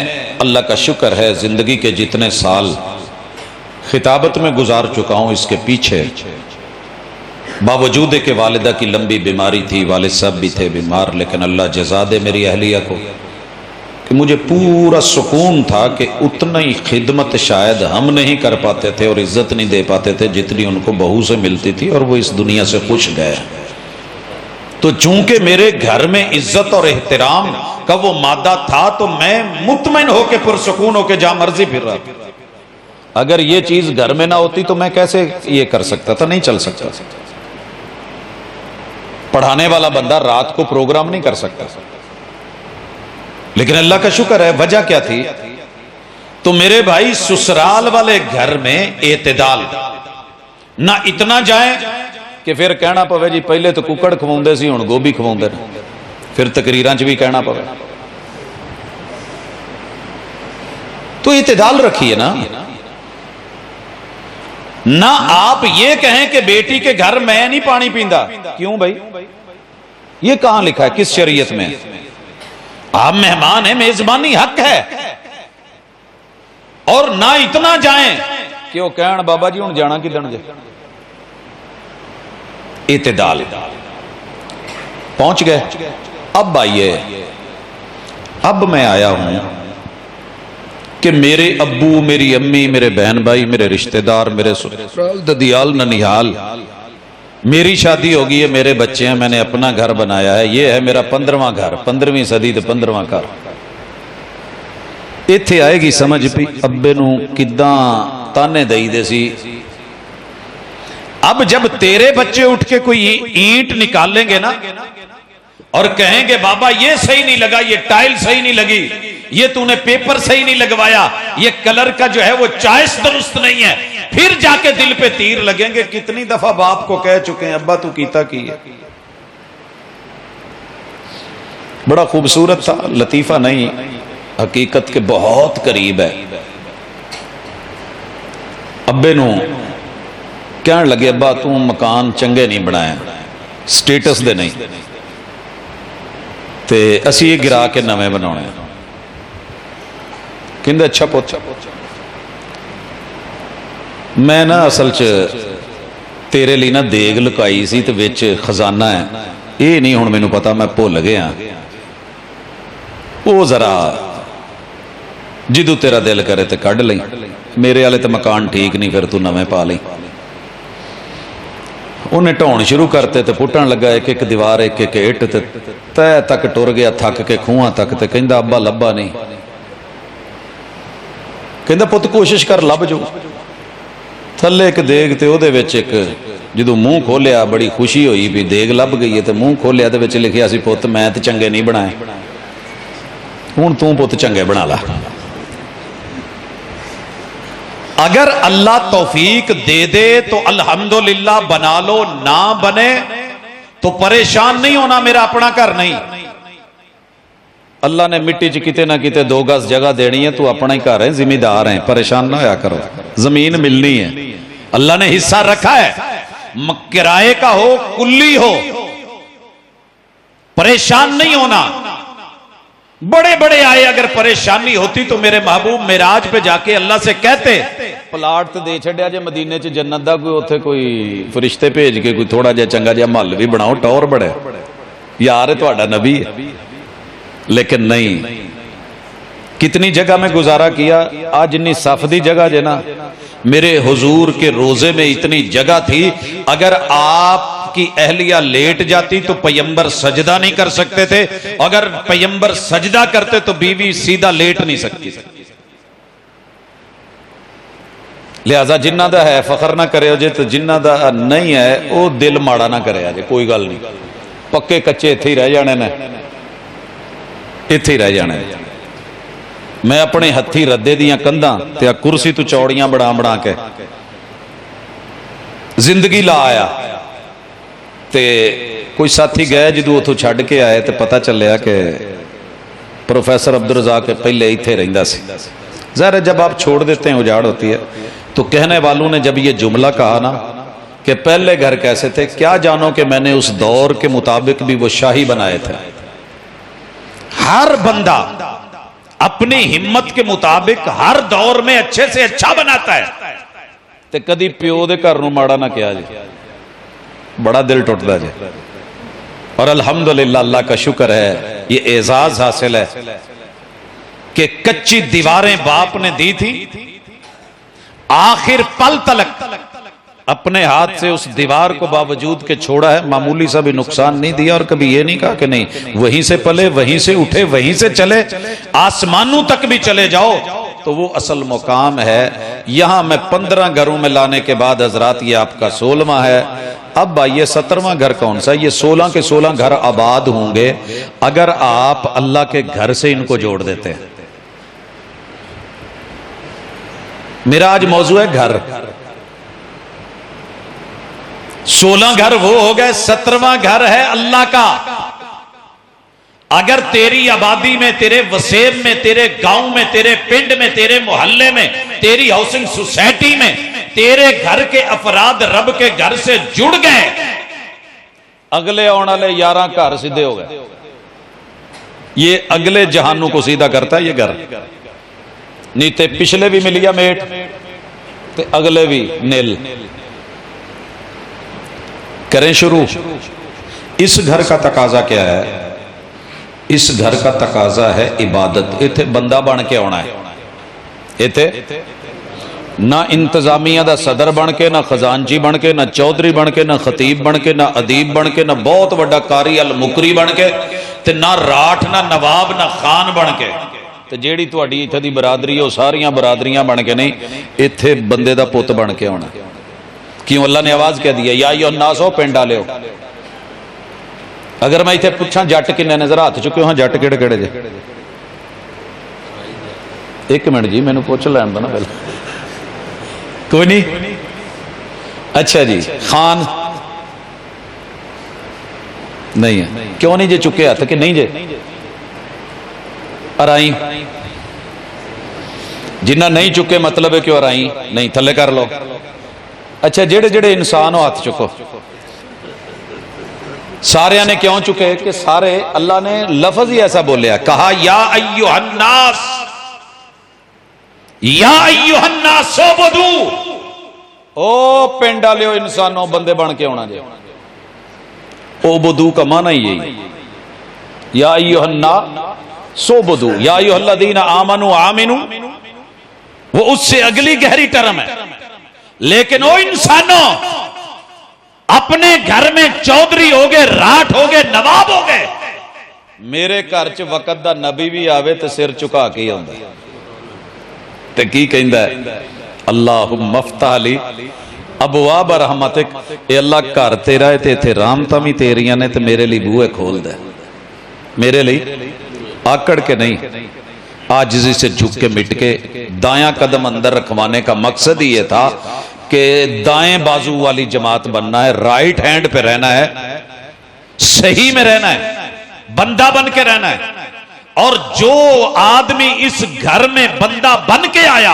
اللہ کا شکر ہے زندگی کے جتنے سال خطابت میں گزار چکا ہوں، اس کے پیچھے باوجود کہ والدہ کی لمبی بیماری تھی، والد صاحب بھی تھے بیمار، لیکن اللہ جزا دے میری اہلیہ کو کہ مجھے پورا سکون تھا کہ اتنا ہی خدمت شاید ہم نہیں کر پاتے تھے اور عزت نہیں دے پاتے تھے جتنی ان کو بہو سے ملتی تھی، اور وہ اس دنیا سے خوش گئے۔ تو چونکہ میرے گھر میں عزت اور احترام کا وہ مادہ تھا، تو میں مطمئن ہو کے پرسکون ہو کے جہاں مرضی پھر رہا۔ اگر یہ چیز گھر میں نہ ہوتی تو میں کیسے یہ کر سکتا تھا؟ نہیں چل سکتا۔ پڑھانے والا بندہ رات کو پروگرام نہیں کر سکتا، لیکن اللہ کا شکر ہے، وجہ کیا تھی؟ تو میرے بھائی سسرال والے گھر میں اعتدال، نہ اتنا جائیں کہ پھر کہنا پوے جی پہلے تو ککڑ کھواؤندے سی ہن گوبھی کھواؤندے، پھر تقریراں چ بھی کہنا پوے۔ تو اعتدال رکھیے نا، نہ آپ یہ کہیں کہ بیٹی کے گھر میں نہیں پانی پیندا۔ کیوں بھائی؟ یہ کہاں لکھا ہے؟ کس شریعت میں؟ آپ مہمان ہیں، میزبانی حق ہے۔ اور نہ اتنا جائیں کہ وہ کہن بابا جی ہن جانا کدن جے۔ اعتدال۔ پہنچ گئے؟ اب آئیے، اب میں آیا ہوں کہ میرے ابو، میری امی، میرے بہن بھائی، میرے رشتہ دار، میرے سسرال ددیال ننیال، میری شادی ہوگی ہے، میرے بچے ہیں، میں نے اپنا گھر بنایا ہے، یہ ہے میرا 15واں گھر، 15ویں صدی تے 15واں گھر۔ ایتھے آئے گی سمجھ پی ابے نو کداں تانے دئی دے سی۔ اب جب تیرے بچے اٹھ کے کوئی اینٹ نکالیں گے نا اور کہیں گے بابا یہ صحیح نہیں لگا، یہ ٹائل صحیح نہیں لگی، یہ تو نے پیپر صحیح نہیں لگوایا، یہ کلر کا جو ہے وہ چوائس درست نہیں ہے، پھر جا کے دل پہ تیر لگیں گے۔ کتنی دفعہ باپ کو کہہ چکے ہیں ابا تو کیتا کی ہے۔ بڑا خوبصورت تھا، لطیفہ نہیں، حقیقت کے بہت قریب ہے۔ ابے نو کہنے لگے ابا تو مکان چنگے نہیں بنایا، سٹیٹس دے نہیں، تے اسی یہ گرا کے نویں بناونے۔ کہندے اچھا پوچھا، میں نا اصل چ تیرے لی نا دیگ لکائی سی تے وچ خزانہ ہے، یہ نہیں ہن مینوں پتا، میں بھول گیا۔ وہ ذرا جدو تیرا دل کرے تے کڈ لئی، میرے والے تے مکان ٹھیک نہیں، پھر تو نویں پا لئی۔ انہیں ٹھون شروع کرتے تے پٹن لگا ایک ایک دیوار ایک ایک اٹ تے تہ تک ٹر گیا، تھک کے کھوہاں تک، تے کہندا ابا لبا نہیں، کہندا پت کوشش کر لب جو۔ تھلے ایک دیگ تے او دے وچ ایک جدو منہ کھولیا بڑی خوشی ہوئی بھی دیگ لب گئی ہے، تے منہ کھولیا تے وچ لکھیا سی پت میں تے چنگے نہیں بنائے، ہن تو پت چنگے بنا لا۔ اگر اللہ توفیق دے دے تو الحمدللہ بنا لو، نہ بنے تو پریشان نہیں ہونا، میرا اپنا گھر نہیں۔ اللہ نے مٹی چ کتے نہ کتے 2 گز جگہ دینی ہے، تو اپنا ہی گھر ہے، ذمہ دار ہیں، پریشان نہ ہویا کرو، زمین ملنی ہے، اللہ نے حصہ رکھا ہے، کرائے کا ہو کلی ہو، پریشان نہیں ہونا۔ بڑے بڑے آئے اگر پریشانی ہوتی تو میرے محبوب معراج پہ جا کے اللہ سے کہتے پلاٹ تے دے چھڑیا جے مدینے چ جنت دا، کوئی اوتھے کوئی فرشتے بھیج کے کوئی تھوڑا جہا چنگا جہا محل بھی بناؤ، ٹور بڑے یار ہے تہاڈا نبی ہے، لیکن نہیں۔ کتنی جگہ میں گزارا کیا، آج جنی صف دی جگہ جے نا، میرے حضور کے روزے میں اتنی جگہ تھی، اگر آپ کی اہلیہ لیٹ جاتی تو پیمبر سجدہ نہیں کر سکتے تھے، اگر پیمبر سجدہ کرتے تو بیوی سیدھا لیٹ نہیں سکتی۔ لہذا جنہ دا ہے فخر نہ کرے ہو جے، تو جنہ دا نہیں ہے وہ دل ماڑا نہ کرے جے، کوئی گل نہیں، پکے کچے اتھے ہی رہ جانے نے، اتھے ہی رہ جانے۔ میں اپنے ہتھی ردے دیاں کنداں تے کرسی تو چوڑیاں بڑا بڑا کے زندگی لا آیا، تے کوئی ساتھی گئے جدو اتھو چھڑ کے آئے تے پتہ چلیا کہ پروفیسر عبدالرزاق پہلے ہی تھے رہندہ سی۔ ظاہر ہے جب آپ چھوڑ دیتے ہیں اجاڑ ہوتی ہے، تو کہنے والوں نے جب یہ جملہ کہا نا کہ پہلے گھر کیسے تھے، کیا جانو کہ میں نے اس دور کے مطابق بھی وہ شاہی بنائے تھے۔ ہر بندہ اپنی ہمت کے مطابق ہر دور میں اچھے سے اچھا بناتا ہے، تے کدی پیو دے گھر نو ماڑا نہ کیا جی، بڑا دل ٹوٹتا جی۔ اور الحمدللہ اللہ کا شکر ہے یہ اعزاز حاصل ہے کہ کچی دیواریں باپ نے دی تھی، آخر پل تلک اپنے ہاتھ سے اس دیوار کو باوجود کے چھوڑا ہے، معمولی سا بھی نقصان نہیں دیا، اور کبھی یہ نہیں کہا کہ نہیں وہیں سے پلے، وہیں سے اٹھے، وہیں سے چلے، آسمانوں تک بھی چلے جاؤ تو وہ اصل مقام ہے۔ یہاں میں 15 گھروں میں لانے کے بعد حضرات یہ آپ کا 16واں ہے۔ اب آئیے 17واں گھر کون سا؟ یہ 16 کے 16 گھر آباد ہوں گے اگر آپ اللہ کے گھر سے ان کو جوڑ دیتے ہیں۔ میرا آج موضوع ہے گھر۔ 16 گھر وہ ہو گئے، 17واں گھر ہے اللہ کا۔ اگر تیری آبادی میں، تیرے وسیب میں، تیرے گاؤں میں، تیرے پنڈ میں، تیرے محلے میں، تیری ہاؤسنگ سوسائٹی میں تیرے گھر کے افراد رب کے گھر سے جڑ گئے، اگلے آنے والے 11 گھر سیدھے ہو گئے۔ یہ اگلے جہانوں کو سیدھا کرتا ہے یہ گھر، نیتے پچھلے بھی ملیا میٹ تے اگلے بھی نیل۔ کریں شروع۔ اس گھر کا تقاضا کیا ہے؟ اس گھر کا تقاضا ہے عبادت۔ ایتھے بندہ بن کے آنا ہے، ایتھے نہ انتظامیہ دا صدر بن کے، نہ خزانچی بن کے، نہ چودھری بن کے، نہ خطیب بن کے، نہ ادیب بن کے، نہ بہت بڑا قاری المقری بن کے، تے نہ راٹھ، نہ نواب، نہ خان بن کے، تے جیڑی تہاڈی ایتھے دی برادری ہو ساریاں برادریاں بن کے نہیں، ایتھے بندے دا پوت بن کے آنا۔ کیوں؟ اللہ نے آواز کہہ دیا یا ایھا الناس ہو پنڈ والے ہو۔ اگر میں ایتھے پوچھاں جٹ کنے نظر ہاتھ چکے ہو؟ ہاں جٹ کیڑے کیڑے جے؟ ایک منٹ جی مینوں پوچھ لین دا نا پہلے۔ کوئی نہیں؟ اچھا جی خان نہیں ہے؟ کیوں نہیں جے چکے ہاتھ کہ نہیں جے؟ ارائی جنہ نہیں چکے مطلب ہے کہ ارائی نہیں، تھلے کر لو۔ اچھا جڑے جڑے انسان ہو ہاتھ چکو۔ سارے نے کیوں چکے؟ کہ سارے اللہ نے لفظ ہی ایسا بولیا، کہا یا ایھا الناس، یا ایھا الناس عبدو، او پنڈ والے انسانوں بندے بن کے ہونا جے۔ عبدو کا معنی یہی، یا ایھا الناس سو بدو یا ایھا الذین آمنوا آمنو، وہ اس سے اگلی گہری ٹرم ہے. لیکن او انسانوں، اپنے گھر میں چودھری ہو گئے، راٹھ ہو گئے، نواب ہو گئے، میرے گھر چ وقت دا نبی بھی آوے تے سر چکا کے آندا تے کی کہندا ہے اللہم افتح لی ابواب رحمتک، اے اللہ گھر تیرا ہے تے ایتھے رحمتاں بھی تیریاں نے تے میرے لیے بوئے کھول دے، میرے لیے آکڑ کے نہیں، عاجزی سے جھک کے مٹ کے. دایاں قدم اندر رکھوانے کا مقصد ہی یہ تھا کہ دائیں بازو والی جماعت بننا ہے، رائٹ ہینڈ پہ رہنا ہے، صحیح میں رہنا ہے، بندہ بن کے رہنا ہے. اور جو آدمی اس گھر میں بندہ بن کے آیا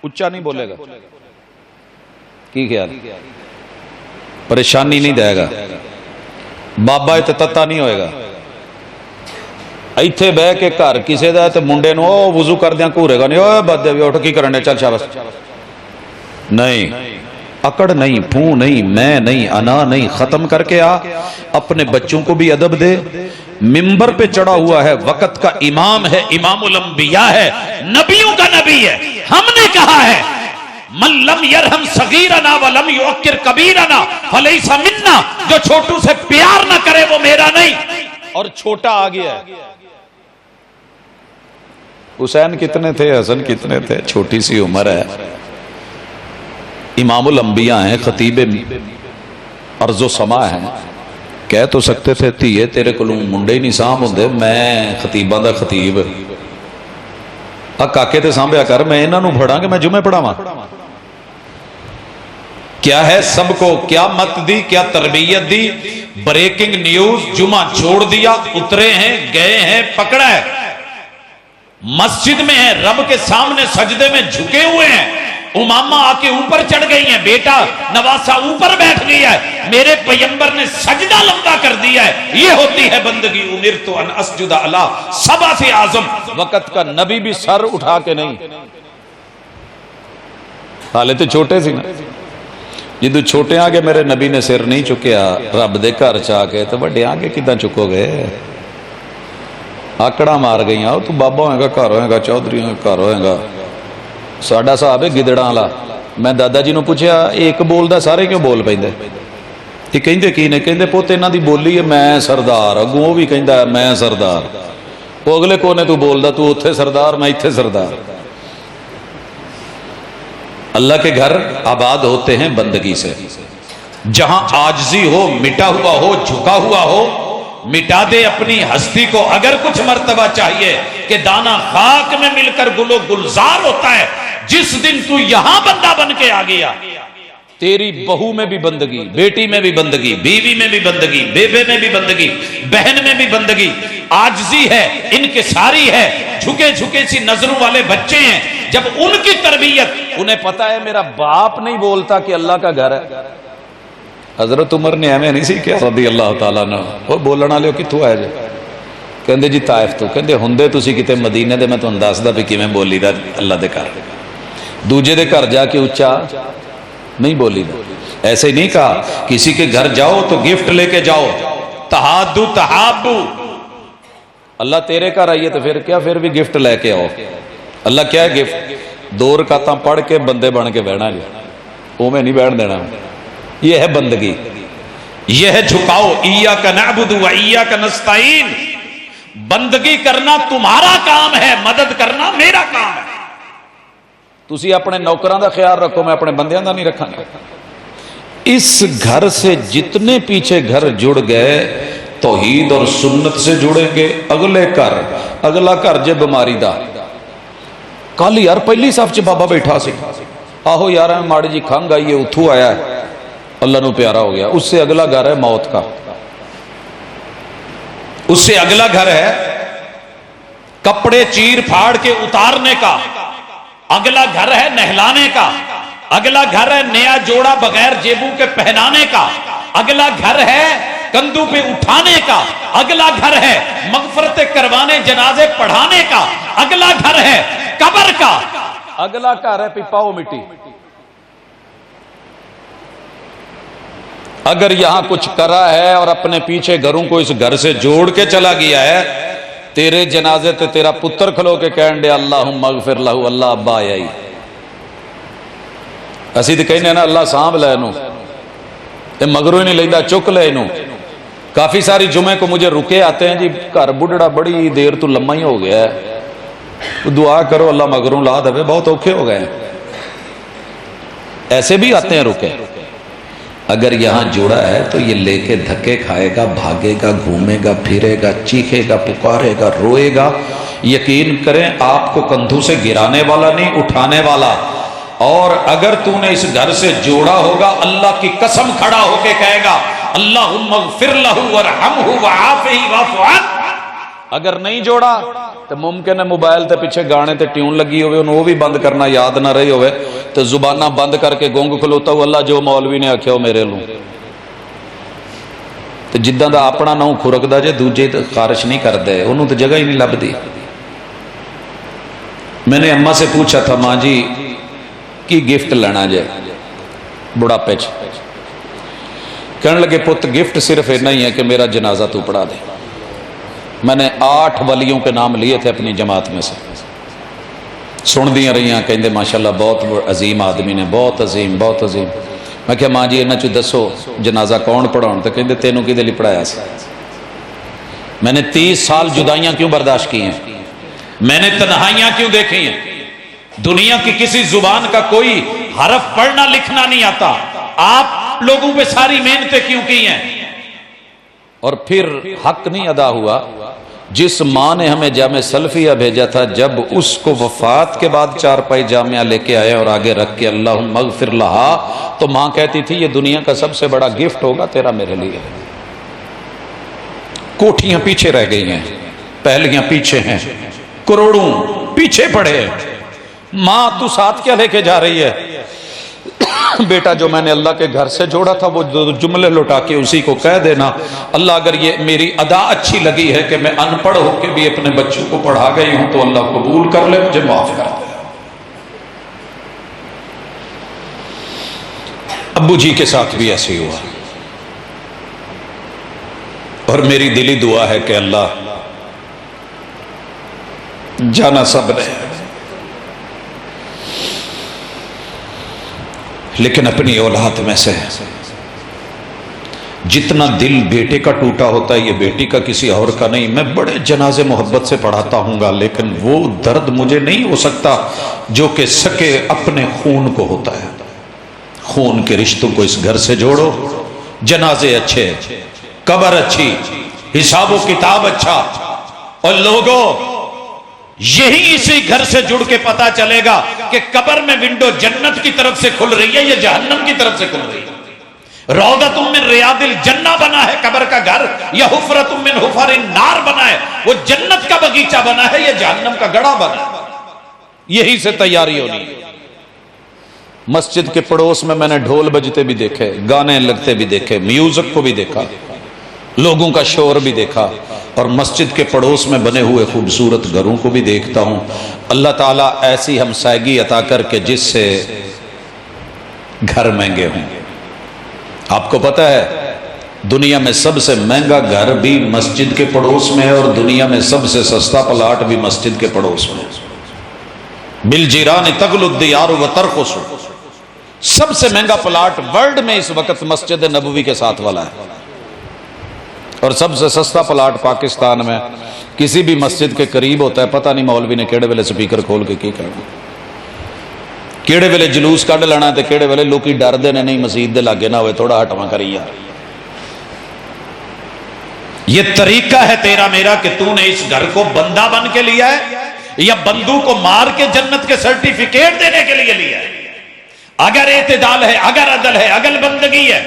اچھا نہیں بولے گا، کی خیال، پریشانی نہیں دے گا، بابا اتتا نہیں ہوئے گا. ایتھے بہ کے گھر کسے دا تے منڈے نو او وضو کر دیاں گھورے گا نہیں، اوے بدے بھی اٹھ کی کرنے چل شاباش، نہیں، اکڑ نہیں، پھوں نہیں، میں نہیں، انا نہیں، ختم کر کے آ. اپنے بچوں کو بھی ادب دے. ممبر پہ چڑھا ہوا ہے، وقت کا امام ہے، امام الانبیاء ہے، نبیوں کا نبی ہے. ہم نے کہا ہے من لم یرحم صغیرنا ولم یوقر کبیرنا فلیس منا، جو چھوٹوں سے پیار نہ کرے وہ میرا نہیں. اور چھوٹا آ گیا ہے، حسین کتنے تھے، حسن کتنے تھے، چھوٹی سی عمر ہے. امام الانبیاء ہیں، خطیب ارض و سما ہیں. کہہ تو سکتے تھے تھیے تیرے کو منڈے ہی نہیں سام ہوندے، میں خطیباں دا خطیب کاکے تے سانبھیا کر، میں انہاں نوں پڑھاں کہ میں جمعے پڑھاواں. کیا ہے سب کو کیا مت دی، کیا تربیت دی. بریکنگ نیوز، جمعہ چھوڑ دیا، اترے ہیں، گئے ہیں، پکڑا ہے، مسجد میں ہیں، رب کے سامنے سجدے میں جھکے ہوئے ہیں. امامہ آ کے اوپر چڑھ گئی ہیں، بیٹا نواسا اوپر بیٹھ گیا ہے، میرے پیغمبر نے سجدہ لمبا کر دیا ہے. یہ ہوتی ہے بندگی. امرت ان اسجد علی سبعۃ اعظم. وقت کا نبی بھی سر اٹھا کے نہیں، حالے تو چھوٹے سی نا، جدو چھوٹے آگے میرے نبی نے سر نہیں چکیا رب دے گھر چاہ کے، تو بڑے آگے کداں چکو گے. آکڑا مار گئی تو بابا ہوئے گا، گھر ہوئے گا، چودھری ہوئے گا، گھر ہوئے گا. ساڈا صاحب ہے گدڑاں والا. میں دادا جی نو پوچھیا ایک بولدا سارے کیوں بول پیندے؟ یہ کہندے کی نے؟ کہندے پوت انہاں دی بولی ہے میں سردار، اگوں وہ بھی کہندا ہے میں سردار. وہ اگلے کونے تو بولدا تو اوتھے سردار، میں ایتھے سردار. اللہ کے گھر آباد ہوتے ہیں بندگی سے. جہاں عاجزی ہو، مٹا ہوا ہو، جھکا ہوا ہو، مٹا دے اپنی ہستی کو. اگر کچھ مرتبہ چاہیے کہ دانا خاک میں مل کر گل و گلزار ہوتا ہے، جس دن تو یہاں بندہ بن کے آ گیا، تیری بہو میں بھی بندگی، بیٹی میں بھی بندگی، بیوی میں بھی بندگی، بیبے میں بھی بندگی، بہن میں بھی بندگی. عاجزی ہے، انکساری ہے، جھکے جھکے سی نظروں والے بچے ہیں. جب ان کی تربیت، انہیں پتا ہے میرا باپ نہیں بولتا کہ اللہ کا گھر ہے. حضرت عمر نے ایویں نہیں سی کیا رضی اللہ تعالیٰ عنہ، وہ بولن والے کتوں آئے جے؟ کہندے جی طائف تو. کہندے ہوندے تسی کتے مدینے دے، میں تانوں دسدا بھی کیویں بولی دا اللہ دے گھر. دوجے دے گھر جا کے اچا نہیں بولی دا. ایسے ہی نہیں کہا کسی کے گھر جاؤ تو گفٹ لے کے جاؤ، تہادو تہابو. اللہ تیرے گھر آئیے تو پھر کیا، پھر بھی گفٹ لے کے آؤ. اللہ کیا ہے گفٹ؟ 2 رکعتاں پڑھ کے بندے بن کے بہنا جی، وہ میں نہیں بیٹھ دینا. یہ ہے بندگی، یہ ہے جھکاؤ. ایاک نعبد و ایاک نستعین. بندگی کرنا تمہارا کام ہے، مدد کرنا میرا کام ہے. تسی اپنے نوکراں دا خیال رکھو، میں اپنے بندیاں دا نہیں رکھاں گا. اس گھر سے جتنے پیچھے گھر جڑ گئے توحید اور سنت سے جڑیں گے. اگلے گھر، اگلا گھر جے بیماری دا، کل یار پہلی صف چ بابا بیٹھا سی، آہو یار ماڑی جی کھنگ آئی ہے، اتھو آیا ہے، اللہ نو پیارا ہو گیا. اس سے اگلا گھر ہے موت کا، اس سے اگلا گھر ہے کپڑے چیر پھاڑ کے اتارنے کا، اگلا گھر ہے نہلانے کا، اگلا گھر ہے نیا جوڑا بغیر جیبوں کے پہنانے کا، اگلا گھر ہے کندھوں پہ اٹھانے کا، اگلا گھر ہے مغفرت کروانے، جنازے پڑھانے کا، اگلا گھر ہے قبر کا، اگلا گھر ہے پپاؤ مٹی. اگر یہاں کچھ کرا ہے اور اپنے پیچھے گھروں کو اس گھر سے جوڑ کے چلا گیا ہے تیرے جنازے تے تیرا پتر کھلو کے کہن دے اللہم اغفر لہو، اللہ ابا آیا ہی اسی تے کہنے نا اللہ سانب لے نو، اے مگروں ہی نہیں لیندہ چک لے نو۔ کافی ساری جمعے کو مجھے رکے آتے ہیں جی گھر بڑھڑا بڑی دیر تو لمحہ ہی ہو گیا ہے، دعا کرو اللہ مگروں لا دے، بہت اوکھے ہو گئے ہیں، ایسے بھی آتے ہیں رکے۔ اگر یہاں جڑا ہے تو یہ لے کے دھکے کھائے گا، بھاگے گا، گھومے گا، پھرے گا، چیخے گا، پکارے گا، روئے گا، یقین کریں آپ کو کندھوں سے گرانے والا نہیں، اٹھانے والا۔ اور اگر تو نے اس گھر سے جوڑا ہوگا اللہ کی قسم کھڑا ہو کے کہے گا اللہم اغفر لہو ورحمہ وعافہ واعف عنہ۔ اگر نہیں جوڑا تو ممکن ہے موبائل تے پیچھے گانے تے ٹیون لگی ہوئے انہوں وہ بھی بند کرنا یاد نہ رہی ہوئے تو زبانہ بند کر کے گونگ کھلوتا ہو اللہ جو مولوی نے آکھیا ہو میرے لوں، تو جداں دا اپنا نہ کھرکدا جے دوجے تے خارش نہیں کردے، انہوں تو جگہ ہی نہیں لبدی۔ میں نے اماں سے پوچھا تھا ماں جی کی گفٹ لینا جائے بڑھاپے چ، کہنے لگے پت گفٹ صرف اتنا ہی ہے کہ میرا جنازہ تو پڑھا دے۔ میں نے 8 ولیوں کے نام لیے تھے اپنی جماعت میں سے، سن دیا رہیاں کہندے ماشاءاللہ بہت عظیم آدمی نے، بہت عظیم بہت عظیم۔ میں کہا ماں جی انہاں چ دسو جنازہ کون پڑھاؤں؟ تو کہندے تینوں کدے لئی پڑھایا سی؟ میں نے 30 سال جدائیاں کیوں برداشت کی ہیں، میں نے تنہائیاں کیوں دیکھی ہیں، دنیا کی کسی زبان کا کوئی حرف پڑھنا لکھنا نہیں آتا، آپ لوگوں پہ ساری محنتیں کیوں کی ہیں؟ اور پھر حق نہیں ادا ہوا۔ جس ماں نے ہمیں جامعہ سلفیہ بھیجا تھا، جب اس کو وفات کے بعد 4 پائی جامعہ لے کے آئے اور آگے رکھ کے اللہم اغفر لہا، تو ماں کہتی تھی یہ دنیا کا سب سے بڑا گفٹ ہوگا تیرا میرے لیے۔ کوٹھیاں پیچھے رہ گئی ہیں، پہلیاں پیچھے ہیں، کروڑوں پیچھے پڑے ہیں، ماں تو ساتھ کیا لے کے جا رہی ہے؟ بیٹا جو میں نے اللہ کے گھر سے جوڑا تھا وہ جملے لوٹا کے اسی کو کہہ دینا، اللہ اگر یہ میری ادا اچھی لگی ہے کہ میں ان پڑھ ہو کے بھی اپنے بچوں کو پڑھا گئی ہوں تو اللہ قبول کر لے، مجھے معاف کر دے۔ ابو جی کے ساتھ بھی ایسے ہوا، اور میری دلی دعا ہے کہ اللہ جانا سب نے لیکن اپنی اولاد میں سے جتنا دل بیٹے کا ٹوٹا ہوتا ہے یہ بیٹی کا کسی اور کا نہیں۔ میں بڑے جنازے محبت سے پڑھاتا ہوں گا لیکن وہ درد مجھے نہیں ہو سکتا جو کہ سکے اپنے خون کو ہوتا ہے۔ خون کے رشتوں کو اس گھر سے جوڑو، جنازے اچھے، قبر اچھی، حساب و کتاب اچھا، اور لوگوں یہی اسی گھر سے جڑ کے پتا چلے گا کہ قبر میں ونڈو جنت کی طرف سے کھل رہی ہے یا جہنم کی طرف سے کھل رہی ہے۔ روضۃ من ریاض الجنہ بنا ہے قبر کا گھر یا حفرۃ من حفر النار بنا ہے، وہ جنت کا باغیچہ بنا ہے یا جہنم کا گڑھا بنا ہے، یہی سے تیاری ہونی ہے۔ مسجد کے پڑوس میں نے ڈھول بجتے بھی دیکھے، گانے لگتے بھی دیکھے، میوزک کو بھی دیکھا، لوگوں کا شور بھی دیکھا، اور مسجد کے پڑوس میں بنے ہوئے خوبصورت گھروں کو بھی دیکھتا ہوں۔ اللہ تعالیٰ ایسی ہمسائیگی عطا کر کے جس سے گھر مہنگے ہوں۔ آپ کو پتہ ہے دنیا میں سب سے مہنگا گھر بھی مسجد کے پڑوس میں ہے اور دنیا میں سب سے سستا پلاٹ بھی مسجد کے پڑوس میں ہے۔ بالجیران تغلو الدیار وترخص، سب سے مہنگا پلاٹ ورلڈ میں اس وقت مسجد نبوی کے ساتھ والا ہے، اور سب سے سستا پلاٹ پاکستان میں کسی بھی مسجد کے قریب ہوتا ہے۔ پتہ نہیں مولوی نے کیڑے ویلے سپیکر کھول کے کی کہنا، کیڑے ویلے جلوس کڈ لینا تے کیڑے ویلے لوکی ڈردے نے نہیں مسجد دے لاگے نہ ہوئے تھوڑا ہٹواں کری یار۔ یہ طریقہ ہے تیرا میرا کہ تو نے اس گھر کو بندہ بن کے لیا ہے یا بندوں کو مار کے جنت کے سرٹیفکیٹ دینے کے لیے لیا ہے؟ اگر اعتدال ہے، اگر عدل ہے، اگر بندگی ہے،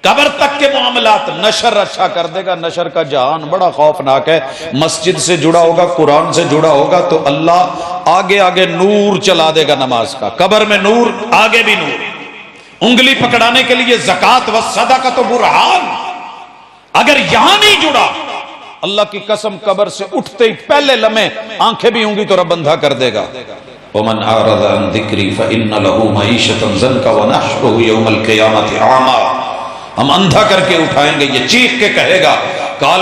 قبر تک کے معاملات نشر اچھا کر دے گا۔ نشر کا جہان بڑا خوفناک ہے۔ مسجد سے جڑا ہوگا، قرآن سے جڑا ہوگا تو اللہ آگے آگے نور چلا دے گا نماز کا، قبر میں نور، آگے بھی نور، انگلی پکڑانے کے لیے زکات و صدقۃ و برہان۔ اگر یہاں نہیں جڑا اللہ کی قسم قبر سے اٹھتے ہی پہلے لمحے آنکھیں بھی ہوں گی تو رب اندھا کر دے گا۔ ومن اعرض عن ذکری فإن له معیشۃ ضنکا ونحشرہ یوم القیامۃ اعمی، ہم اندھا کر کے اٹھائیں گے، یہ چیخ کے کہے گا قال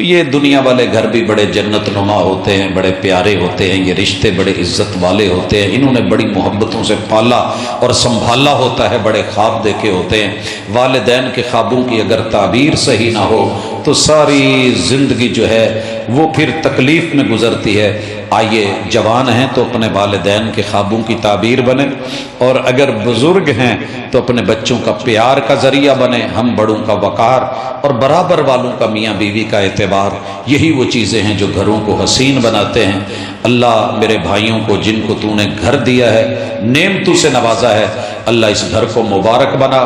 تو یہ دنیا والے گھر بھی بڑے جنت نما ہوتے ہیں، بڑے پیارے ہوتے ہیں، یہ رشتے بڑے عزت والے ہوتے ہیں، انہوں نے بڑی محبتوں سے پالا اور سنبھالا ہوتا ہے، بڑے خواب دیکھے ہوتے ہیں۔ والدین کے خوابوں کی اگر تعبیر صحیح نہ ہو تو ساری زندگی جو ہے وہ پھر تکلیف میں گزرتی ہے۔ آئیے جوان ہیں تو اپنے والدین کے خوابوں کی تعبیر بنے، اور اگر بزرگ ہیں تو اپنے بچوں کا پیار کا ذریعہ بنے، ہم بڑوں کا وقار اور برابر والوں کا میاں بیوی کا اعتبار، یہی وہ چیزیں ہیں جو گھروں کو حسین بناتے ہیں۔ اللہ میرے بھائیوں کو جن کو تو نے گھر دیا ہے، نعمتوں سے نوازا ہے، اللہ اس گھر کو مبارک بنا،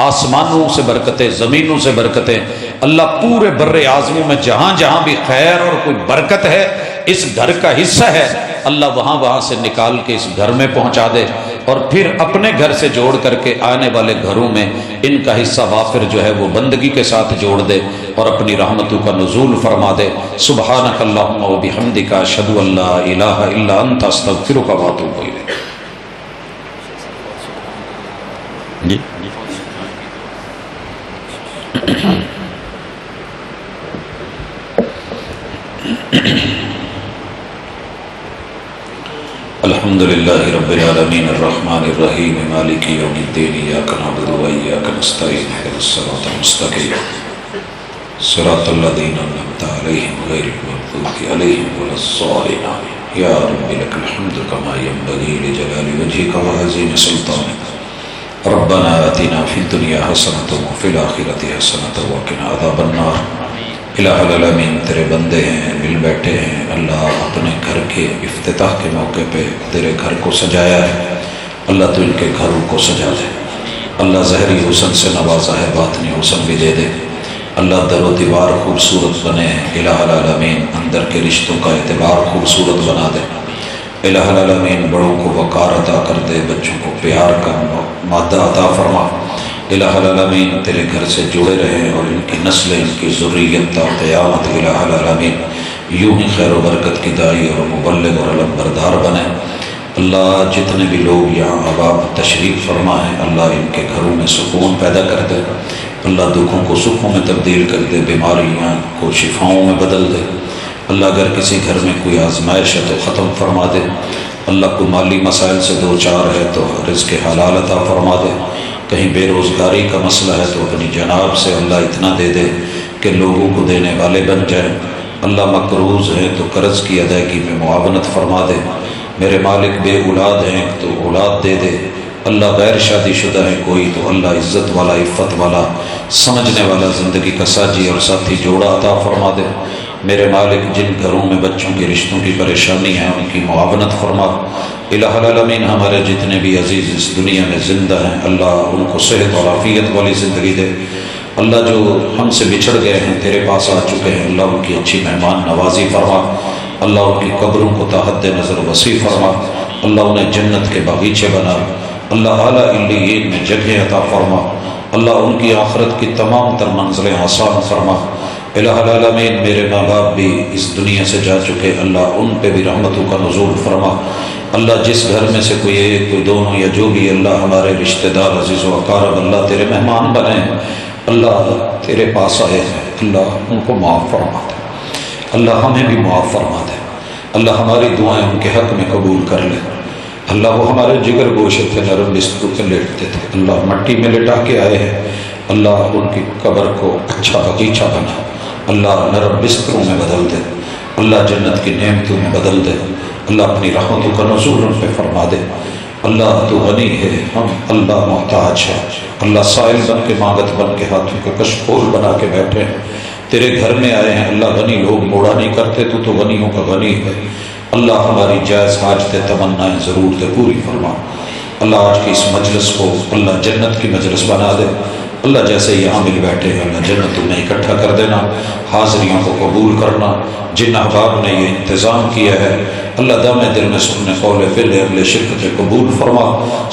آسمانوں سے برکتیں، زمینوں سے برکتیں، اللہ پورے بر اعظموں میں جہاں جہاں بھی خیر اور کوئی برکت ہے اس گھر کا حصہ ہے، اللہ وہاں وہاں سے نکال کے اس گھر میں پہنچا دے، اور پھر اپنے گھر سے جوڑ کر کے آنے والے گھروں میں ان کا حصہ وافر جو ہے وہ بندگی کے ساتھ جوڑ دے اور اپنی رحمتوں کا نزول فرما دے۔ سبحانک اللہم و بحمدک، اشہد ان لا الہ الا انت، استغفرک و اتوب الیک۔ جی الحمدللہ رب العالمین الرحمن الرحیم مالک یوم الدین، ایاک نعبد و ایاک نستعین، اہدنا الصراط المستقیم صراط الذین انعمت علیہم غیر المغضوب علیہم ولا الضالین۔ یا رب لک الحمد کما ینبغی لجلال وجہک وعظیم سلطانک۔ ربنا آتنا فی الدنیا حسنۃ وفی الآخرۃ حسنۃ وقنا عذاب النار۔ الہ العالمین تیرے بندے ہیں، مل بیٹھے ہیں، اللہ اپنے گھر کے افتتاح کے موقع پہ تیرے گھر کو سجایا ہے، اللہ تو ان کے گھروں کو سجا دے، اللہ ظاہری حسن سے نوازا ہے، باطنی حسن بھی دے دے، اللہ در و دیوار خوبصورت بنے، الہ العالمین اندر کے رشتوں کا اعتبار خوبصورت بنا دے، الہ العالمین بڑوں کو وقار عطا کر دے، بچوں کو پیار کا مادہ عطا فرما، الہ العالمین تیرے گھر سے جڑے رہیں اور ان کی نسلیں، ان کی ذریت تا قیامت الہ العالمین یوں ہی خیر و برکت کی داعی اور مبلغ اور علم بردار بنے۔ اللہ جتنے بھی لوگ یہاں احباب تشریف فرما ہیں، اللہ ان کے گھروں میں سکون پیدا کر دے، اللہ دکھوں کو سکھوں میں تبدیل کر دے، بیماریاں کو شفاؤں میں بدل دے، اللہ اگر کسی گھر میں کوئی آزمائش ہے تو ختم فرما دے، اللہ کو مالی مسائل سے دو چار ہے تو رزق حلال عطا فرما دے، کہیں بے روزگاری کا مسئلہ ہے تو اپنی جناب سے اللہ اتنا دے دے کہ لوگوں کو دینے والے بن جائیں، اللہ مقروض ہے تو قرض کی ادائیگی میں معاونت فرما دے، میرے مالک بے اولاد ہیں تو اولاد دے دے، اللہ غیر شادی شدہ ہے کوئی تو اللہ عزت والا، عفت والا، سمجھنے والا زندگی کا ساجی اور ساتھی جوڑا عطا فرما دے، میرے مالک جن گھروں میں بچوں کی رشتوں کی پریشانی ہے ان کی معاونت فرما، الہ العالمین ہمارے جتنے بھی عزیز اس دنیا میں زندہ ہیں اللہ ان کو صحت اور عافیت والی زندگی دے، اللہ جو ہم سے بچھڑ گئے ہیں تیرے پاس آ چکے ہیں اللہ ان کی اچھی مہمان نوازی فرما، اللہ ان کی قبروں کو تا حد نظر وسیع فرما، اللہ انہیں جنت کے باغیچے بنا، اللہ اعلیٰ علیین میں جگہ عطا فرما، اللہ ان کی آخرت کی تمام تر منزلیں آسان فرما، الہ العالمین میرے ماں باپ بھی اس دنیا سے جا چکے اللہ ان پہ بھی رحمتوں کا نزول فرما، اللہ جس گھر میں سے کوئی ایک کوئی دونوں یا جو بھی اللہ ہمارے رشتہ دار عزیز و اقارب اللہ تیرے مہمان بنے ہیں، اللہ تیرے پاس آئے ہیں، اللہ ان کو معاف فرما دے، اللہ ہمیں بھی معاف فرما دے، اللہ ہماری دعائیں ان کے حق میں قبول کر لے، اللہ وہ ہمارے جگر گوشے تھے، نرم بستروں پہ لیٹتے تھے، اللہ مٹی میں لٹا کے آئے ہیں، اللہ ان کی قبر کو اچھا باغیچہ بنا، اللہ نرم بستروں میں بدل دے، اللہ جنت کی نعمتوں میں بدل دے، اللہ اپنی رحمتوں کا نزول ان پہ فرما دے، اللہ تو غنی ہے، ہم اللہ محتاج ہے، اللہ سائل بن کے مانگت بن کے ہاتھوں کے کشکول بنا کے بیٹھے ہیں، تیرے گھر میں آئے ہیں اللہ، غنی لوگ موڑا نہیں کرتے، تو غنیوں کا غنی ہے، اللہ ہماری جائز حاجتیں تمنائیں ضرورتیں پوری فرما، اللہ آج کی اس مجلس کو اللہ جنت کی مجلس بنا دے، اللہ جیسے یہاں مل بیٹھے ہیں اللہ جنتوں میں اکٹھا کر دینا، حاضریوں کو قبول کرنا، جن احباب نے یہ انتظام کیا ہے اللہ دم دل میں سننے قول فعل اہل شرکت قبول فرما،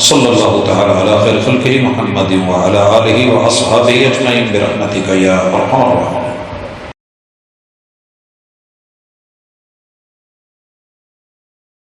صلی اللہ تعالی علی خیر خلقہ محمد وعلی آلہ واصحابہ اجمعین برحمتک یا ارحم الراحمین۔